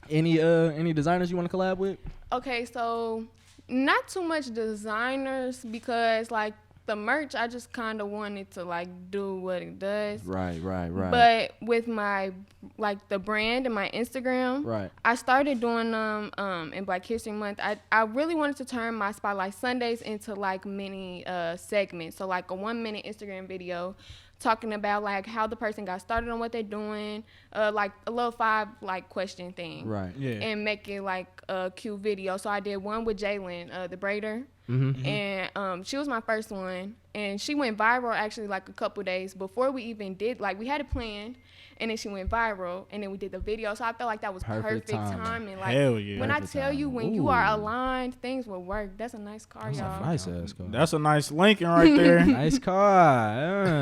Any designers you want to collab with? Okay, so not too much designers because like the merch, I just kind of wanted to like do what it does. Right. But with my like the brand and my Instagram, Right. I started doing them in Black History Month. I really wanted to turn my Spotlight Sundays into like mini segments. So like a 1-minute Instagram video talking about like how the person got started on what they're doing, like a little 5 like question thing. Right. Yeah. And make it like a cute video. So I did one with Jalen, the braider. Mm-hmm. And she was my first one, and she went viral actually like a couple days before we even did, like we had it planned, and then she went viral, and then we did the video. So I felt like that was perfect timing. Like, hell yeah. when Perfect I tell you, when you Ooh. are aligned, things will work. That's a nice car, That's y'all. a nice ass car. That's a nice Lincoln right there. Nice car.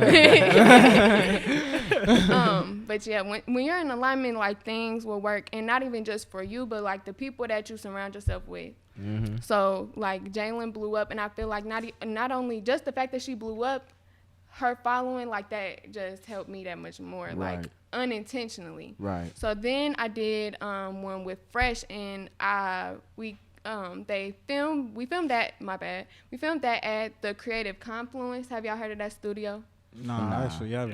But yeah, when you're in alignment, like things will work, and not even just for you, but like the people that you surround yourself with. Mm-hmm. So like Jalen blew up, and I feel like not only just the fact that she blew up, her following like that just helped me that much more, Right. like unintentionally. Right. So then I did one with Fresh, and we filmed that. My bad. We filmed that at the Creative Confluence. Have y'all heard of that studio? Nah, actually, yeah.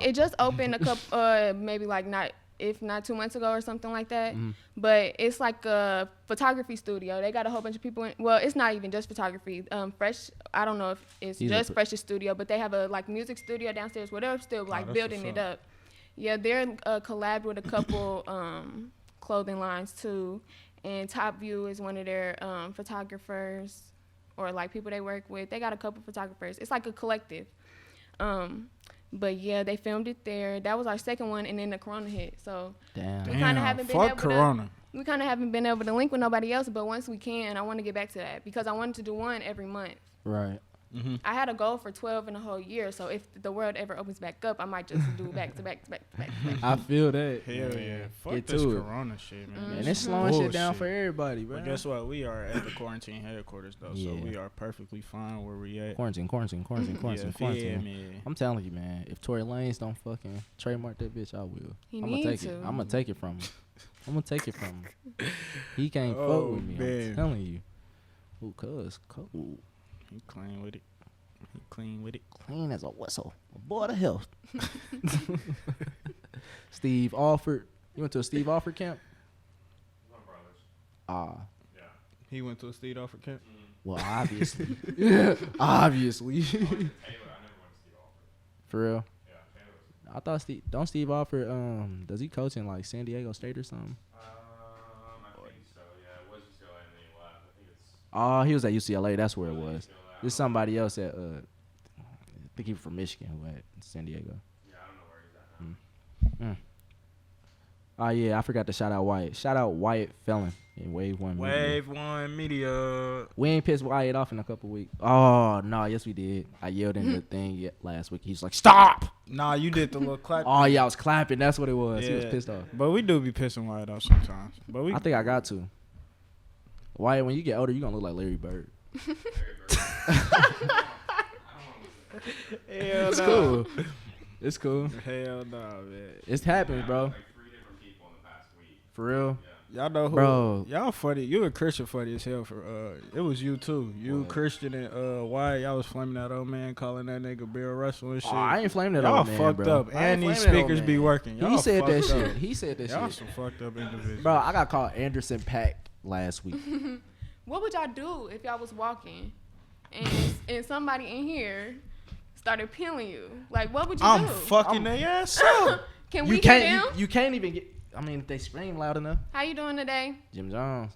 It just opened a couple maybe like not 2 months ago or something like that. Mhm. But it's like a photography studio. They got a whole bunch of people in. Well, it's not even just photography. Fresh, I don't know if it's just Fresh's studio, but they have a like music studio downstairs, whatever, still like that's building what's it up. Yeah, they're collabed with a couple clothing lines too. And Top View is one of their photographers or like people they work with. They got a couple photographers. It's like a collective. But yeah, they filmed it there. That was our second one, and then the Corona hit. So Damn. we kind of haven't been fuck able Corona. we kind of haven't been able to link with nobody else. But once we can, I want to get back to that because I wanted to do one every month. Right. Mm-hmm. I had a goal for 12 in a whole year. So if the world ever opens back up, I might just do back to back to back to back to back. I feel that. Hell man. yeah. Fuck Get this to it. Corona shit, man. Mm. And This it's is slowing shit down bullshit. for everybody, bro. But guess what? We are at the quarantine headquarters, though, so Yeah. we are perfectly fine where we at. Quarantine. Yeah, man. I'm telling you, man. If Tory Lanez don't fucking trademark that bitch, I will. He I'm gonna need take to. it. I'm gonna take it from him. He can't Oh, fuck with me. man. I'm telling you. Ooh, cuz cold. He clean with it. He clean with it. Clean as a whistle. A boy to health. Steve Alford. You went to a Steve Alford camp? My brothers. Ah. Yeah. He went to a Steve Alford camp. Well, obviously. Obviously. Taylor, I never went to Steve Alford. For real. Yeah, Taylor was. I thought Steve Alford, does he coach in like San Diego State or something? I think so. Yeah, it was UCLA and then he left. I think it's. Oh, he was at UCLA. That's where it was. UCLA. There's somebody else at, I think he was from Michigan who at San Diego. Yeah, I don't know where he's at now. Oh, yeah, I forgot to shout out Wyatt. Shout out Wyatt Felon in Wave 1 Media. Wave 1 Media. We ain't pissed Wyatt off in a couple weeks. Oh, no, yes, we did. I yelled in the thing last week. He's like, stop! Nah, you did the little clap. Oh, yeah, I was clapping. That's what it was. He was Yeah. pissed off. But we do be pissing Wyatt off sometimes. But we I think I got to. Wyatt, when you get older, you're going to look like Larry Bird. Larry Bird. I don't want to Hell It's no. cool. It's cool. Hell no, man. It's happening, bro. like 3 different people in the past week. For real. Yeah. Y'all know who? Bro. Y'all funny. You and Christian funny as hell for it was you too. You, What? Christian, and Wyatt, y'all was flaming that old man, calling that nigga Bill Russell and shit. Oh, I ain't flamed that Y'all old man, fucked bro. up. I And ain't these flamed that old speakers be man. working. Y'all He said that fucked up. shit. He said that Y'all shit. some fucked up individuals. Bro, I got called Anderson Pack last week. What would y'all do if y'all was walking and somebody in here started peeling you? Like, what would you I'm do? fucking their ass up. Can we You get can't. down? You can't even get. I mean, if they scream loud enough. How you doing today? Jim Jones.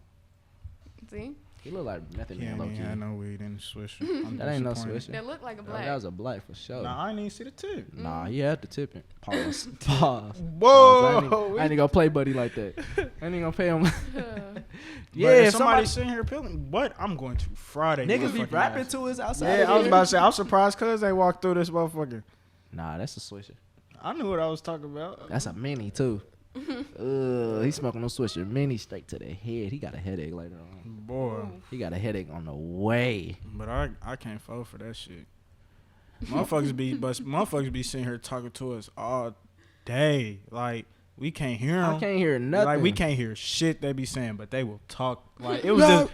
See? He look like Method Yeah, Man low key. I know weed in the swisher. I'm That ain't no disappointed. swisher. That look like a Bro, black. that was a black for sure. Nah, I ain't even see the tip. Nah, he had to tip it. Pause. Pause. Whoa. I ain't even gonna play buddy like that. I ain't gonna pay him. Yeah, yeah, if somebody. somebody sitting here peeling, what? I'm going to Friday. Niggas be motherfucking rapping ass. to us outside. Yeah, of I was here. about to say, I'm surprised cuz they walked through this motherfucker. Nah, that's a swisher. I knew what I was talking about. That's a mini too. He's smoking no swisher. Mini straight to the head. He got a headache later on. Boy. He got a headache on the way. But I can't vote for that shit. Motherfuckers be sitting here talking to us all day. Like, we can't hear them. I can't hear nothing. Like, we can't hear shit they be saying, but they will talk. Like, it was just,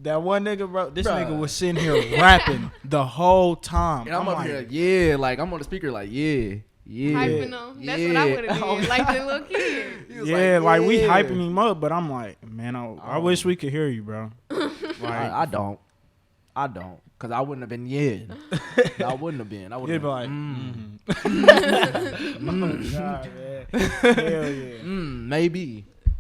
That one nigga, bro. This Bruh. nigga was sitting here rapping the whole time. And I'm up like, here, yeah, like I'm on the speaker, like yeah. Hyping him. That's what I would have did, like the little kid. yeah, like we hyping him up, but I'm like, man, I wish we could hear you, bro. Like, I don't, cause I wouldn't have been I wouldn't have been. I would you'd have be like, been. oh God, man. Hell yeah.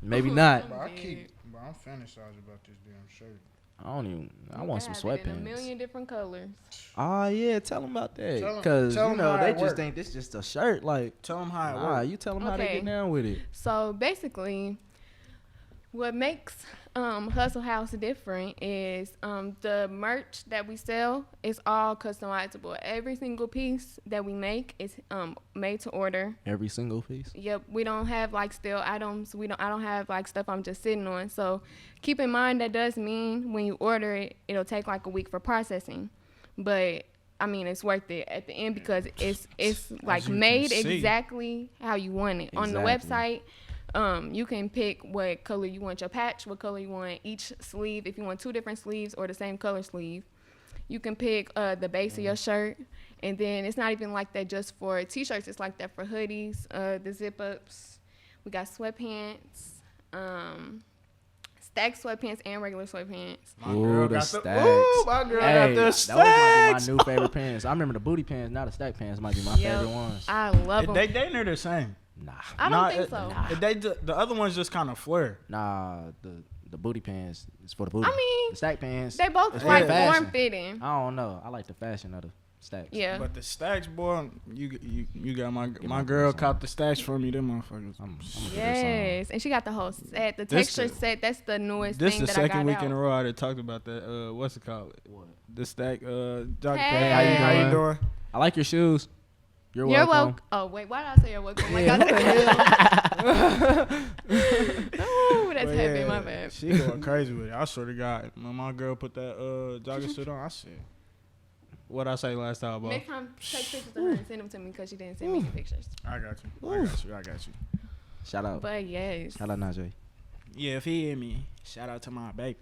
Maybe not. Bro, I'm fantasizing about this damn shirt. I want some Have it in a sweatpants. million different colors. Oh yeah, tell them about that. Tell 'em- Cause tell you 'em know how they it just work. think this just a shirt. Like, Tell them how it ah, works. you tell them how they Okay. get down with it. So basically, what makes Hustle House different is the merch that we sell is all customizable. Every single piece that we make is made to order. Every single piece. Yep, we don't have like stale items. I don't have like stuff I'm just sitting on. So keep in mind that does mean when you order it, it'll take like a week for processing. But I mean, it's worth it at the end because it's like you can made see. exactly how you want it. On the Exactly. website, you can pick what color you want your patch, what color you want each sleeve. If you want 2 different sleeves or the same color sleeve, you can pick the base of your shirt. And then it's not even like that just for t-shirts. It's like that for hoodies, the zip-ups. We got sweatpants, stacked sweatpants and regular sweatpants. My Ooh, girl the got stacks. Ooh, my girl Hey, got the those might stacks. be my new favorite pants. I remember the booty pants. Now the stack pants might be my Yep. favorite ones. I love them. They near the same. Nah, I don't think so. The other ones just kind of flare. the booty pants is for the booty. I mean, the stack pants. They both it's like for fashion. form-fitting. I don't know. I like the fashion of the stacks. Yeah. But the stacks, boy, you got my my girl girl some. caught the stacks for me. Them motherfuckers. I'm gonna get her some. Yes, and she got the whole set, the This texture the- set. That's the newest This thing the that I got second week out. in a row I done talked about that. What's it called? What? The stack. Jockey Hey. Pants. How you doing? I like your shoes. You're You're welcome. welcome. Oh wait, why did I say you're welcome? Like, Yeah, Ooh, that's But heavy. yeah, My bad. She going crazy with it. I swear to God, when my girl put that jogging suit on, I said, what I say last time, bro? Next time, take pictures of her and send them to me because she didn't send me any pictures. I got you. I got you. Shout out. But yes, Shout out Najee. Yeah, if he hear me, shout out to my baby.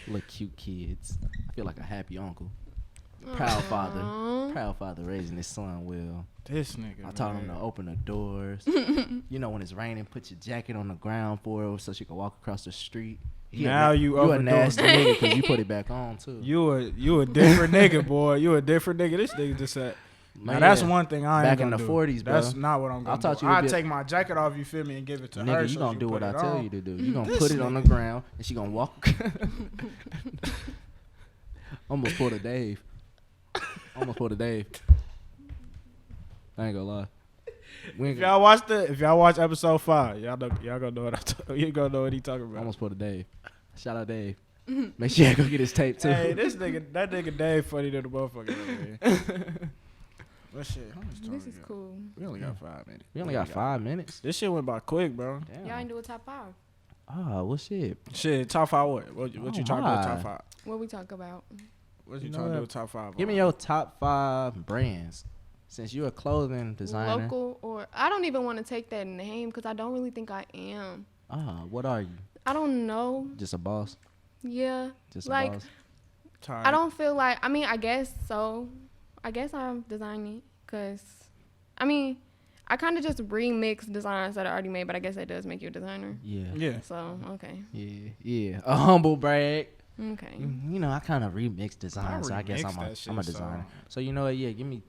Look, cute kids. I feel like a happy uncle. Proud father. Aw. Proud father raising his son well. This nigga. I taught him man. to open the doors. You know, when it's raining, put your jacket on the ground for her so she can walk across the street. Now you a overdoing nasty it. nigga because you put it back on too. You a different nigga, boy. You a different nigga. This nigga just said. Now Man, that's one thing I ain't Back in gonna the do. 40s, bro. That's not what I'm gonna I taught do. you to I be a- take my jacket off, you feel me, and give it to her. Nigga, so you gonna do put what I it tell on. you to do. You gonna This put it on the nigga. ground and she gonna walk. Almost pulled a Dave. I ain't gonna lie. We ain't If gonna, y'all watch episode 5, y'all gonna know what you gonna know what he talking about. almost pulled a Dave. Shout out Dave. Make sure you go get his tape too. Hey, that nigga Dave funny than the motherfucker. Man. But shit, how much time This we is got? cool. We only got 5 minutes. We only got 5 minutes. This shit went by quick, bro. Damn. Y'all ain't do a top 5. Ah, what shit? Shit, top 5 what? What you Oh, trying to do with top my. 5? What we talk about? What you You trying know to do what? with top 5? Give me your top 5 brands. Since you're a clothing designer. Local or I don't even want to take that name because I don't really think I am. Ah, what are you? I don't know. Just a boss? Yeah. Just Like, a boss? I don't feel like, I mean, I guess so. I guess I'm designing because, I mean, I kind of just remix designs that are already made, but I guess that does make you a designer. Yeah. Yeah. So, okay. Yeah. A humble brag. Okay. You know, I kind of remix designs, so I guess remix I'm that shit, a designer. So you know what? Yeah, give me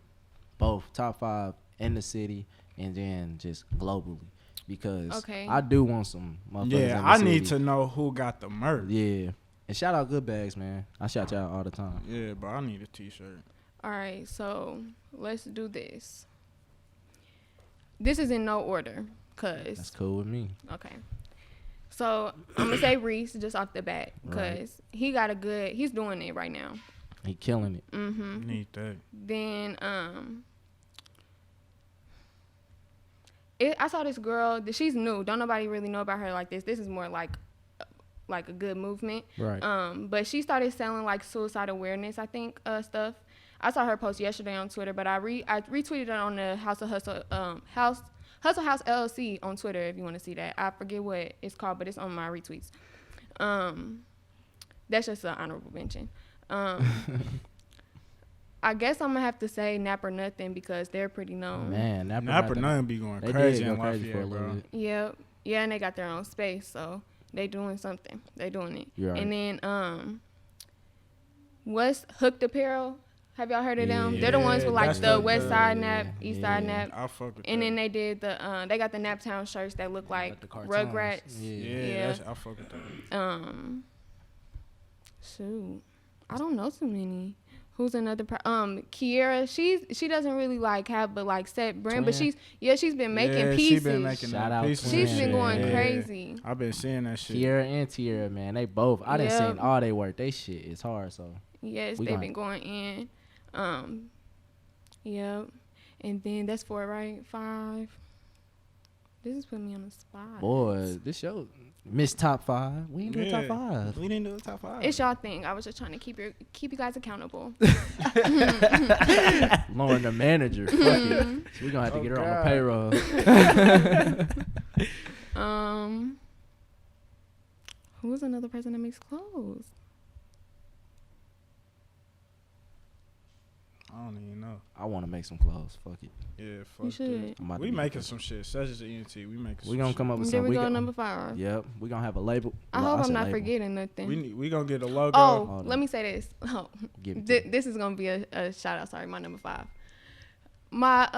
both top 5 in the city and then just globally because Okay. I do want some motherfuckers in Yeah, the I need city. to know who got the merch. Yeah, and shout out Good Bags, man. I shout y'all all the time. Yeah, bro, I need a t-shirt. All right. So, let's do this. This is in no order That's because, cool with me. okay. So, I'm going to say Reese just off the bat because Right. he's doing it right now. He killing it. Mm-hmm. Need that. Then I saw this girl. She's new. Don't nobody really know about her like this. This is more like a good movement. Right. But she started selling like suicide awareness, I think, stuff. I saw her post yesterday on Twitter, but I retweeted it on the House of Hustle Hustle House LLC on Twitter if you want to see that. I forget what it's called, but it's on my retweets. That's just an honorable mention. I guess I'm gonna have to say Nap or Nothing because they're pretty known. Man, Nap or Nothing be going crazy in Lafayette, bro. Yep. Yeah, and they got their own space, so they doing something. They doing it. Right. And then what's Hooked Apparel? Have y'all heard of them? They're the ones with like that's the the- West Side Nap, East Side Nap. I fuck with And that. then they did the they got the Naptown shirts that look like the cartoons. Rugrats. Yeah. I fuck with that. Shoot, I don't know too many. Who's another? Kiera. She doesn't really like have but like set brand, but Twin. she's been making pieces. She been making Shout that out pieces. Twin. She's been going Yeah. crazy. I've been seeing that shit. Kiera and Tiara, man, they both. I done Yep. seen all they work. They shit is hard, so. Yes, We they've gonna- been going in. Yep. And then that's 4, right? 5. This is putting me on the spot. Boy, this show, Miss Top 5. We ain't doing Top 5. We didn't do the top 5. It's y'all thing. I was just trying to keep you guys accountable. Lauren, the manager. Fuck it. So we gonna have to get her on the payroll. Who's another person that makes clothes? I don't even know. I want to make some clothes. Fuck it. Yeah, fuck You should. that. I'm about to We get making this. some shit. Such as the ENT. We making some We gonna shit. come up with There something. we go, gon- number 5. Yep, we gonna have a label. I Well, hope I'm said not label. forgetting nothing. We gonna get a logo. Oh, Hold let on. me say this. Oh, Give it to me. this is gonna be a shout out. Sorry, my number 5. My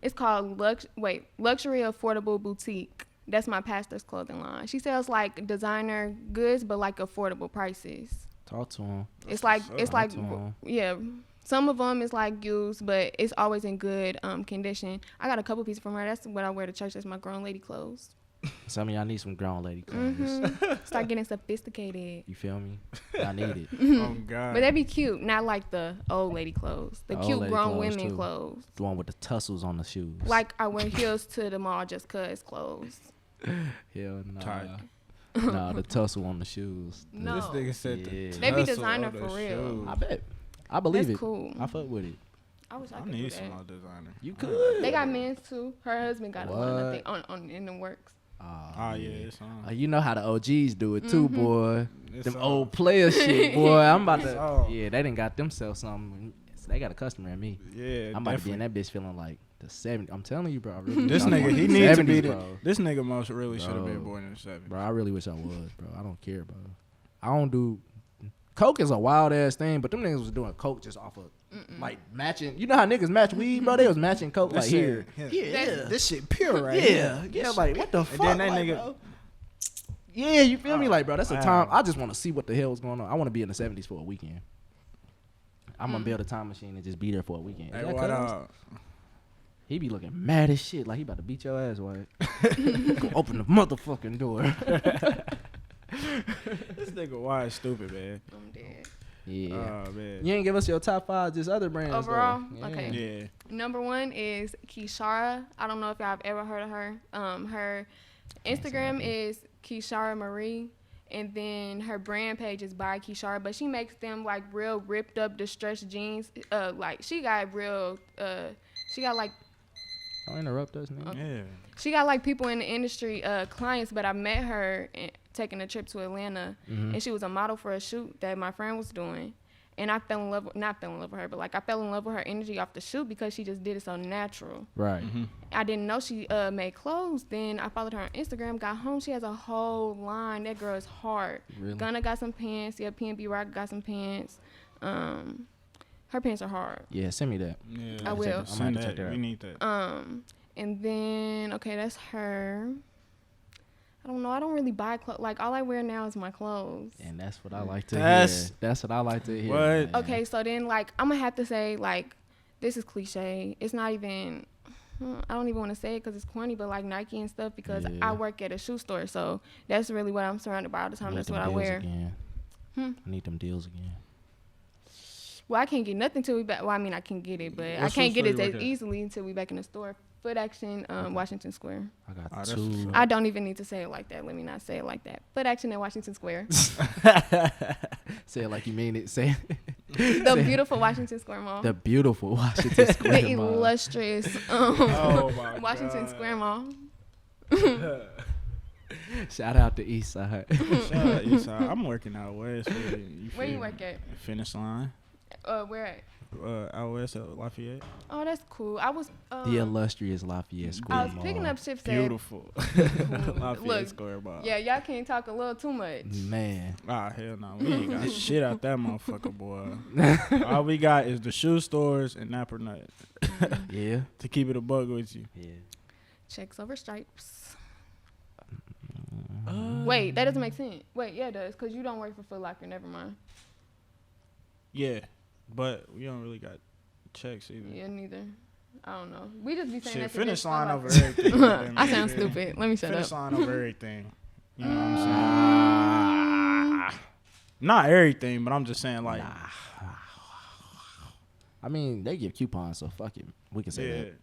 it's called Luxury Affordable Boutique. That's my pastor's clothing line. She sells like designer goods, but like affordable prices. Talk to him. It's like Talk to him. yeah. Some of them is like used, but it's always in good condition. I got a couple pieces from her. That's what I wear to church. That's my grown lady clothes. Some of y'all need some grown lady clothes. Start getting sophisticated. You feel me? I need it. Oh God. But they be cute, not like the old lady clothes. The The old cute lady grown clothes, women too. clothes. The one with the tussles on the shoes. Like I wear heels to the mall just cause clothes. Hell no. Tight. Nah, the tussle on the shoes. No. This nigga said Yeah. the They be tussle designer on the for real. shoes. I bet. I believe That's it. cool. I fuck with it. I wish I I could do need that. some more designer. You could. They got men's too. Her husband got one, I What? think, on in the works. Oh yeah, it's on. You know how the OGs do it too, boy. It's Them on. old player shit, boy. I'm about It's to. on. Yeah, they done got themselves something. They got a customer in me. Yeah, I'm about to be in definitely. that bitch feeling like the 70s. I'm telling you, bro. I really This wish I nigga, was he in the needs to be 70s, the. bro. This nigga most really should have been Bro. born in the '70s. Bro, I really wish I was, bro. I don't care, bro. I don't do. Coke is a wild ass thing, but them niggas was doing coke just off of like matching. You know how niggas match weed, bro? They was matching coke like here. Yeah, This shit pure right yeah, yeah. Like what the fuck? then that like, nigga- bro? Yeah, you feel me? Like, bro, that's a wow. time. I just want to see what the hell is going on. I want to be in the '70s for a weekend. I'm gonna build a time machine and just be there for a weekend. Hey, Is that what cuz? up? He be looking mad as shit, like he about to beat your ass, white. Go open the motherfucking door. This nigga wide stupid, man. I'm dead. Yeah. Oh man. You ain't give us your top 5, just other brands. though. Overall? Yeah. Okay. Yeah. Number 1 is Kishara. I don't know if y'all have ever heard of her. Her Instagram is Kishara Marie, and then her brand page is by Kishara. But she makes them like real ripped up, distressed jeans. Like she got real. She got like Don't interrupt us, nigga. Yeah. she got like people in the industry, clients. But I met her taking a trip to Atlanta, and she was a model for a shoot that my friend was doing. And I fell in love with, not fell in love with her, but like I fell in love with her energy off the shoot because she just did it so natural. Right. I didn't know she made clothes. Then I followed her on Instagram, got home. She has a whole line. That girl is hard. Really? Gunna got some pants. Yeah, P&B Rock got some pants. Her pants are hard. Yeah, send me that. Yeah. I will. I'm Send gonna that. check that out. We need that. And then, okay, that's her. I don't know. I don't really buy clothes. Like, all I wear now is my clothes. And that's what I like to That's- hear. That's what I like to hear. What? man. Okay, so then, like, I'm going to have to say, like, this is cliche. It's not even, I don't even want to say it because it's corny, but, like, Nike and stuff because Yeah. I work at a shoe store. So that's really what I'm surrounded by all the time. need That's them what I deals wear. Again. Hmm? I need them deals again. Well, I can't get nothing till we back. Well, I mean, I can get it, but I What can't shoe get store it you as work at? easily until we back in the store. Foot Action, Washington Square. I got that's two. what's up. I don't even need to say it like that. Let me not say it like that. Foot Action at Washington Square. Say it like you mean it. Say it. The beautiful Washington Square Mall. The beautiful Washington Square The Mall. illustrious Oh my Washington God. Square Mall. Shout out to Eastside. Shout out Eastside. I'm working out west. Where you work at? Finish line. Where at? Out west at Lafayette. Oh, that's cool. I was The illustrious Lafayette Square I was Mall. picking up shifts Beautiful. at Lafayette Look, Square Mall. yeah, y'all can't talk a little too much. Man. Ah, hell no. We ain't got shit out that motherfucker, boy. All we got is the shoe stores and Napper Nut. Yeah. To keep it a bug with you. Yeah. Checks over stripes. Wait, that doesn't make sense. Wait, yeah, it does, because you don't work for Foot Locker. Never mind. Yeah. But we don't really got checks either. Yeah, neither. I don't know. We just be saying Shit, that to finish get line Foot over Locker. everything. goddamn I it. sound Yeah. stupid. Let me shut Finish up. line over everything. You know what I'm saying? Not everything, but I'm just saying like. I mean, they give coupons, so fuck it. We can say Yeah. that.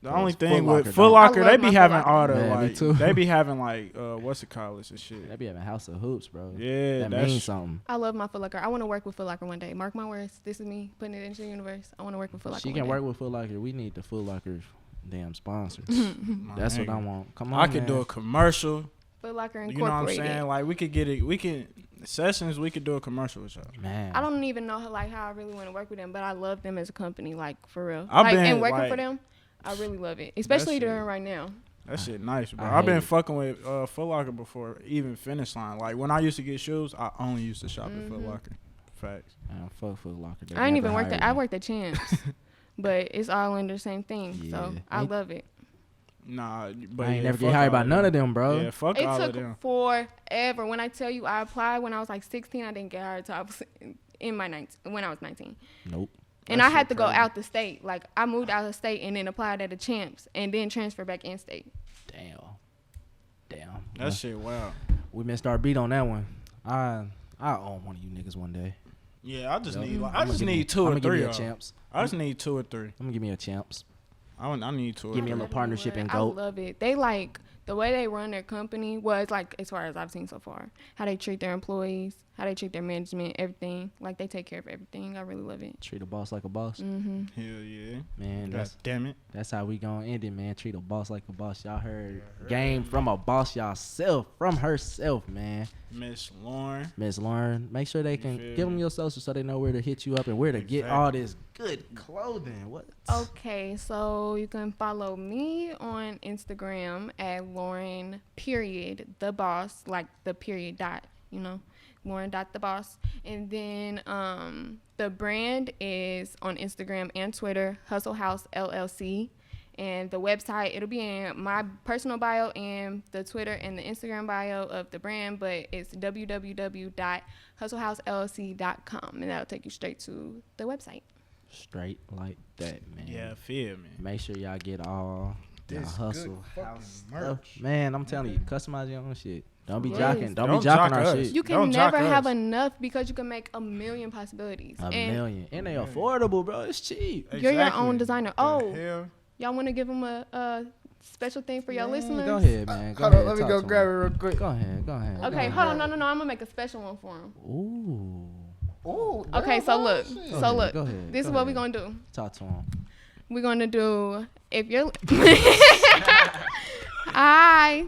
The Cause only Foot thing Locker with don't. Foot Locker, I they love be my having Foot Locker. all the Man, me like, too. they be having like, what's it called and shit. They be having House of Hoops, bro. Yeah, that that's means something. I love my Foot Locker. I want to work with Foot Locker one day. Mark my words. This is me putting it into the universe. I want to work with Foot Locker. She one can day. work with Foot Locker. We need the Foot Locker damn sponsors. My That's what nigga. I want. Come on, I could man. do a commercial. Foot Locker You know what I'm Incorporated. saying? Like we could get it. We can sessions. We could do a commercial with y'all. Man. I don't even know how I really want to work with them, but I love them as a company, like for real. I've like, been, and working like- for them, I really love it, especially shit. during right now. That shit nice, bro. I I've been hate it. fucking with Foot Locker before even Finish Line. Like when I used to get shoes, I only used to shop at Foot Locker. Facts. Man, fuck Foot Locker. They I ain't never even worked hired there. I me. worked at Champs, but it's all under the same thing. So Yeah. I love it. Nah, but I ain't yeah, never fuck get hired by all none of them, bro. Yeah, fuck It all of took them. forever. When I tell you I applied when I was like 16, I didn't get hired till I was in my 19, when I was 19. Nope. And That I had shit to go crazy. out the state. Like I moved out of state and then applied at the Champs and then transfer back in state. Damn. That shit wow. We missed our beat on that one. I own one of you niggas one day. Yeah, I just Yup. need like, I'ma I just give me- need 2 or I'ma give 3 me a of 'em. champs. I just need 2 or 3. I'm gonna give me a champs. I need 2 or Give me 3. a little partnership in I GOAT. love it. They like the way they run their company was like, as far as I've seen so far, how they treat their employees, how they treat their management, everything. Like they take care of everything. I really love it. Treat a boss like a boss. Mm-hmm. Hell yeah. Man, God damn it. that's how we gonna end it, man. Treat a boss like a boss. Y'all heard game from a boss y'allself, from herself, man. Miss Lauren. Miss Lauren, make sure they can feel give them me? your social so they know where to hit you up and where to get Exactly. all this good clothing. What? Okay, so you can follow me on Instagram at Lauren the boss, like the period dot, Lauren the boss. And then the brand is on Instagram and Twitter, HustleHouse LLC. And the website, it'll be in my personal bio and the Twitter and the Instagram bio of the brand, but it's www.hustlehouseLLC.com, and that'll take you straight to the website. Straight like that, man. Yeah, feel me. Make sure y'all get all y'all This hustle good house fucking stuff. merch. Man, I'm telling you, customize your own shit. Don't be Yes. jocking. Don't Don't be jocking jock our us. shit. You can Don't jock never have us. enough because you can make a million possibilities. A And million. And they affordable, bro. It's cheap. You're your Exactly. own designer. The Oh, hell? y'all want to give them a special thing for your Man, listeners? Go ahead, man. Go Hold ahead. on, let me Talk go to grab it him. real quick. Go ahead. Go ahead. Okay, hold on. No. I'm going to make a special one for them. Ooh. Ooh, Okay, so look. Go So ahead, look. go ahead, This go is what we're ahead. going to do. Talk to him. We're going to do, if you're... Hi.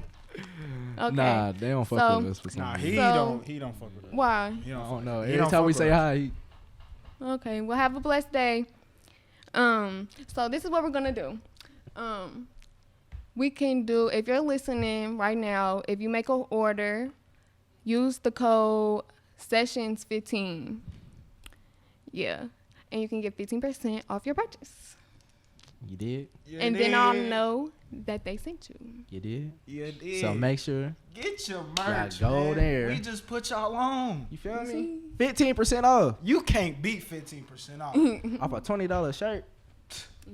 Okay. Nah, they don't fuck So- with us for some Nah, reason. he So- don't fuck with us. Why? He I don't don't know. He Every don't time we fuck say with us. hi, he, Okay, well, have a blessed day. So this is what we're gonna do. We can do, if you're listening right now, if you make an order, use the code sessions15. Yeah, and you can get 15% off your purchase. you did, And then I'll know that they sent you. you did. You did. So make sure Get your Y'all merch, go man. there. We just put y'all on. you feel me. See? 15% off You can't beat 15% off. off a $20 shirt.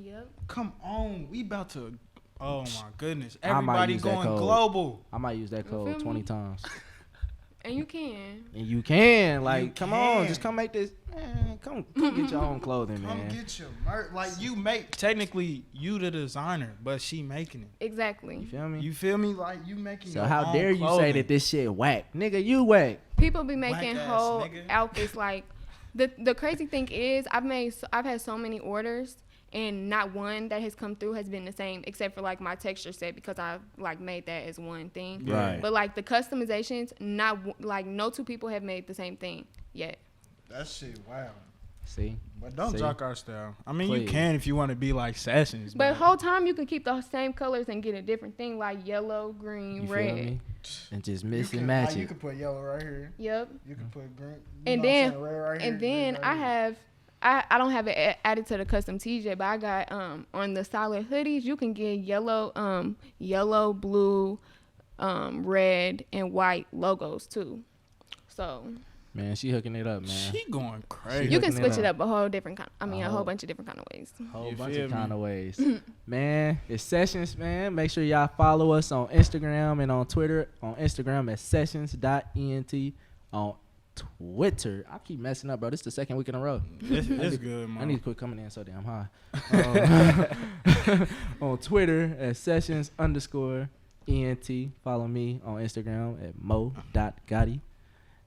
Yep. Come on, we about to. Oh my goodness, I might everybody use that going code. global. I might use that You code feel me? 20 times. And you can. And you can, like, You come on, can. just come make this. Man, come get your own clothing, Come man. get your merch. Like you make technically you the designer, but she making it. You Exactly. feel me? You feel me? Like you making. So your how own dare you say clothing. that this shit whack, nigga? You whack. People be making Whack ass whole nigga. outfits like The crazy thing is, I've had so many orders, and not one that has come through has been the same, except for like my texture set, because I like made that as one thing. Right. But like the customizations, like no two people have made the same thing yet. That shit, wow. See? But don't See? jock our style. I mean, Please. you can if you want to be like Sessions. But whole time you can keep the same colors and get a different thing, like yellow, green, You red. feel me? And just mix you and can, match like, You it. can put yellow right here. Yep. You can put green. And know what I'm then saying, red right here, and then green right I here. have I don't have it added to the custom tees yet, but I got on the solid hoodies you can get yellow, blue, red and white logos too. So Man, she hooking it up, man. She going crazy. you can hooking it switch it up. up a whole different a whole- whole bunch of different kind of ways. Whole You bunch feel of me? kind of ways. Man, it's Sessions, man. Make sure y'all follow us on Instagram and on Twitter. On Instagram at sessions.ent. On Twitter. I keep messing up, bro. This is the second week in a row. It's good, man. I need to quit coming in so damn high. On Twitter at sessions_ENT. Follow me on Instagram at mo.gotti.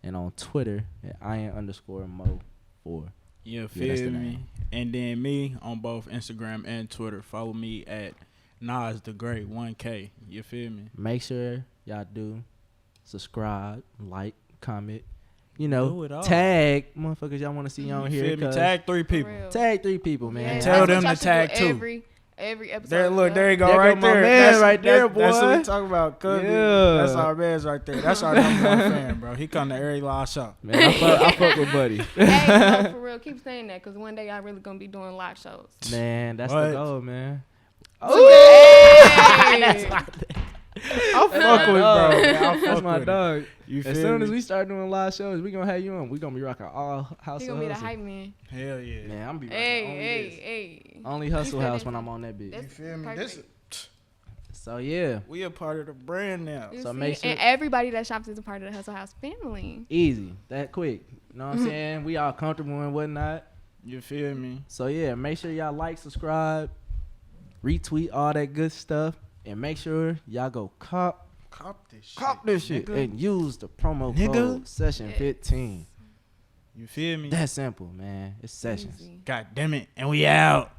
And on Twitter at ian_mo4. You that's feel the me? name. And then me on both Instagram and Twitter. Follow me at Nasthegreat 1K. You feel me? Make sure y'all do subscribe, like, comment. You Do know, it all. tag motherfuckers y'all want to see on You here. feel me? 'cause Tag 3 For people. real. Tag 3 people, man. Yeah, Tell that's them what to y'all should tag do too. Every episode. There, look, there you go, There go right my there. man right there, That's what boy. we talking about. Cuz Yeah. That's our man's right there. That's our number one fan, bro. He come to every live show. Man, I fuck with Buddy. Hey, no, for real, keep saying that, because one day y'all really gonna be doing live shows. Man, that's What? the goal, man. Hey! I'll fuck with bro. Man. I'll That's fuck my with dog. You feel As soon me? as we start doing live shows, we gonna have you on. We gonna be rocking all House He of gonna be the Hustle. hype man. Hell yeah. Man, I'm be rocking Hey, only hey, this. hey. Only Hustle said House that. when I'm on that bitch. That's You feel me? This perfect. So yeah, we a part of the brand now. You So see? make sure- And everybody that shops is a part of the Hustle House family. easy, that quick. You know what I'm saying? We all comfortable and whatnot. You feel me? So yeah, make sure y'all like, subscribe, retweet all that good stuff, and make sure y'all go cop Cop this shit. shit nigga. and use the promo Nigga. code session 15. You feel me? That simple, man. It's sessions. Easy. God damn it. And we out.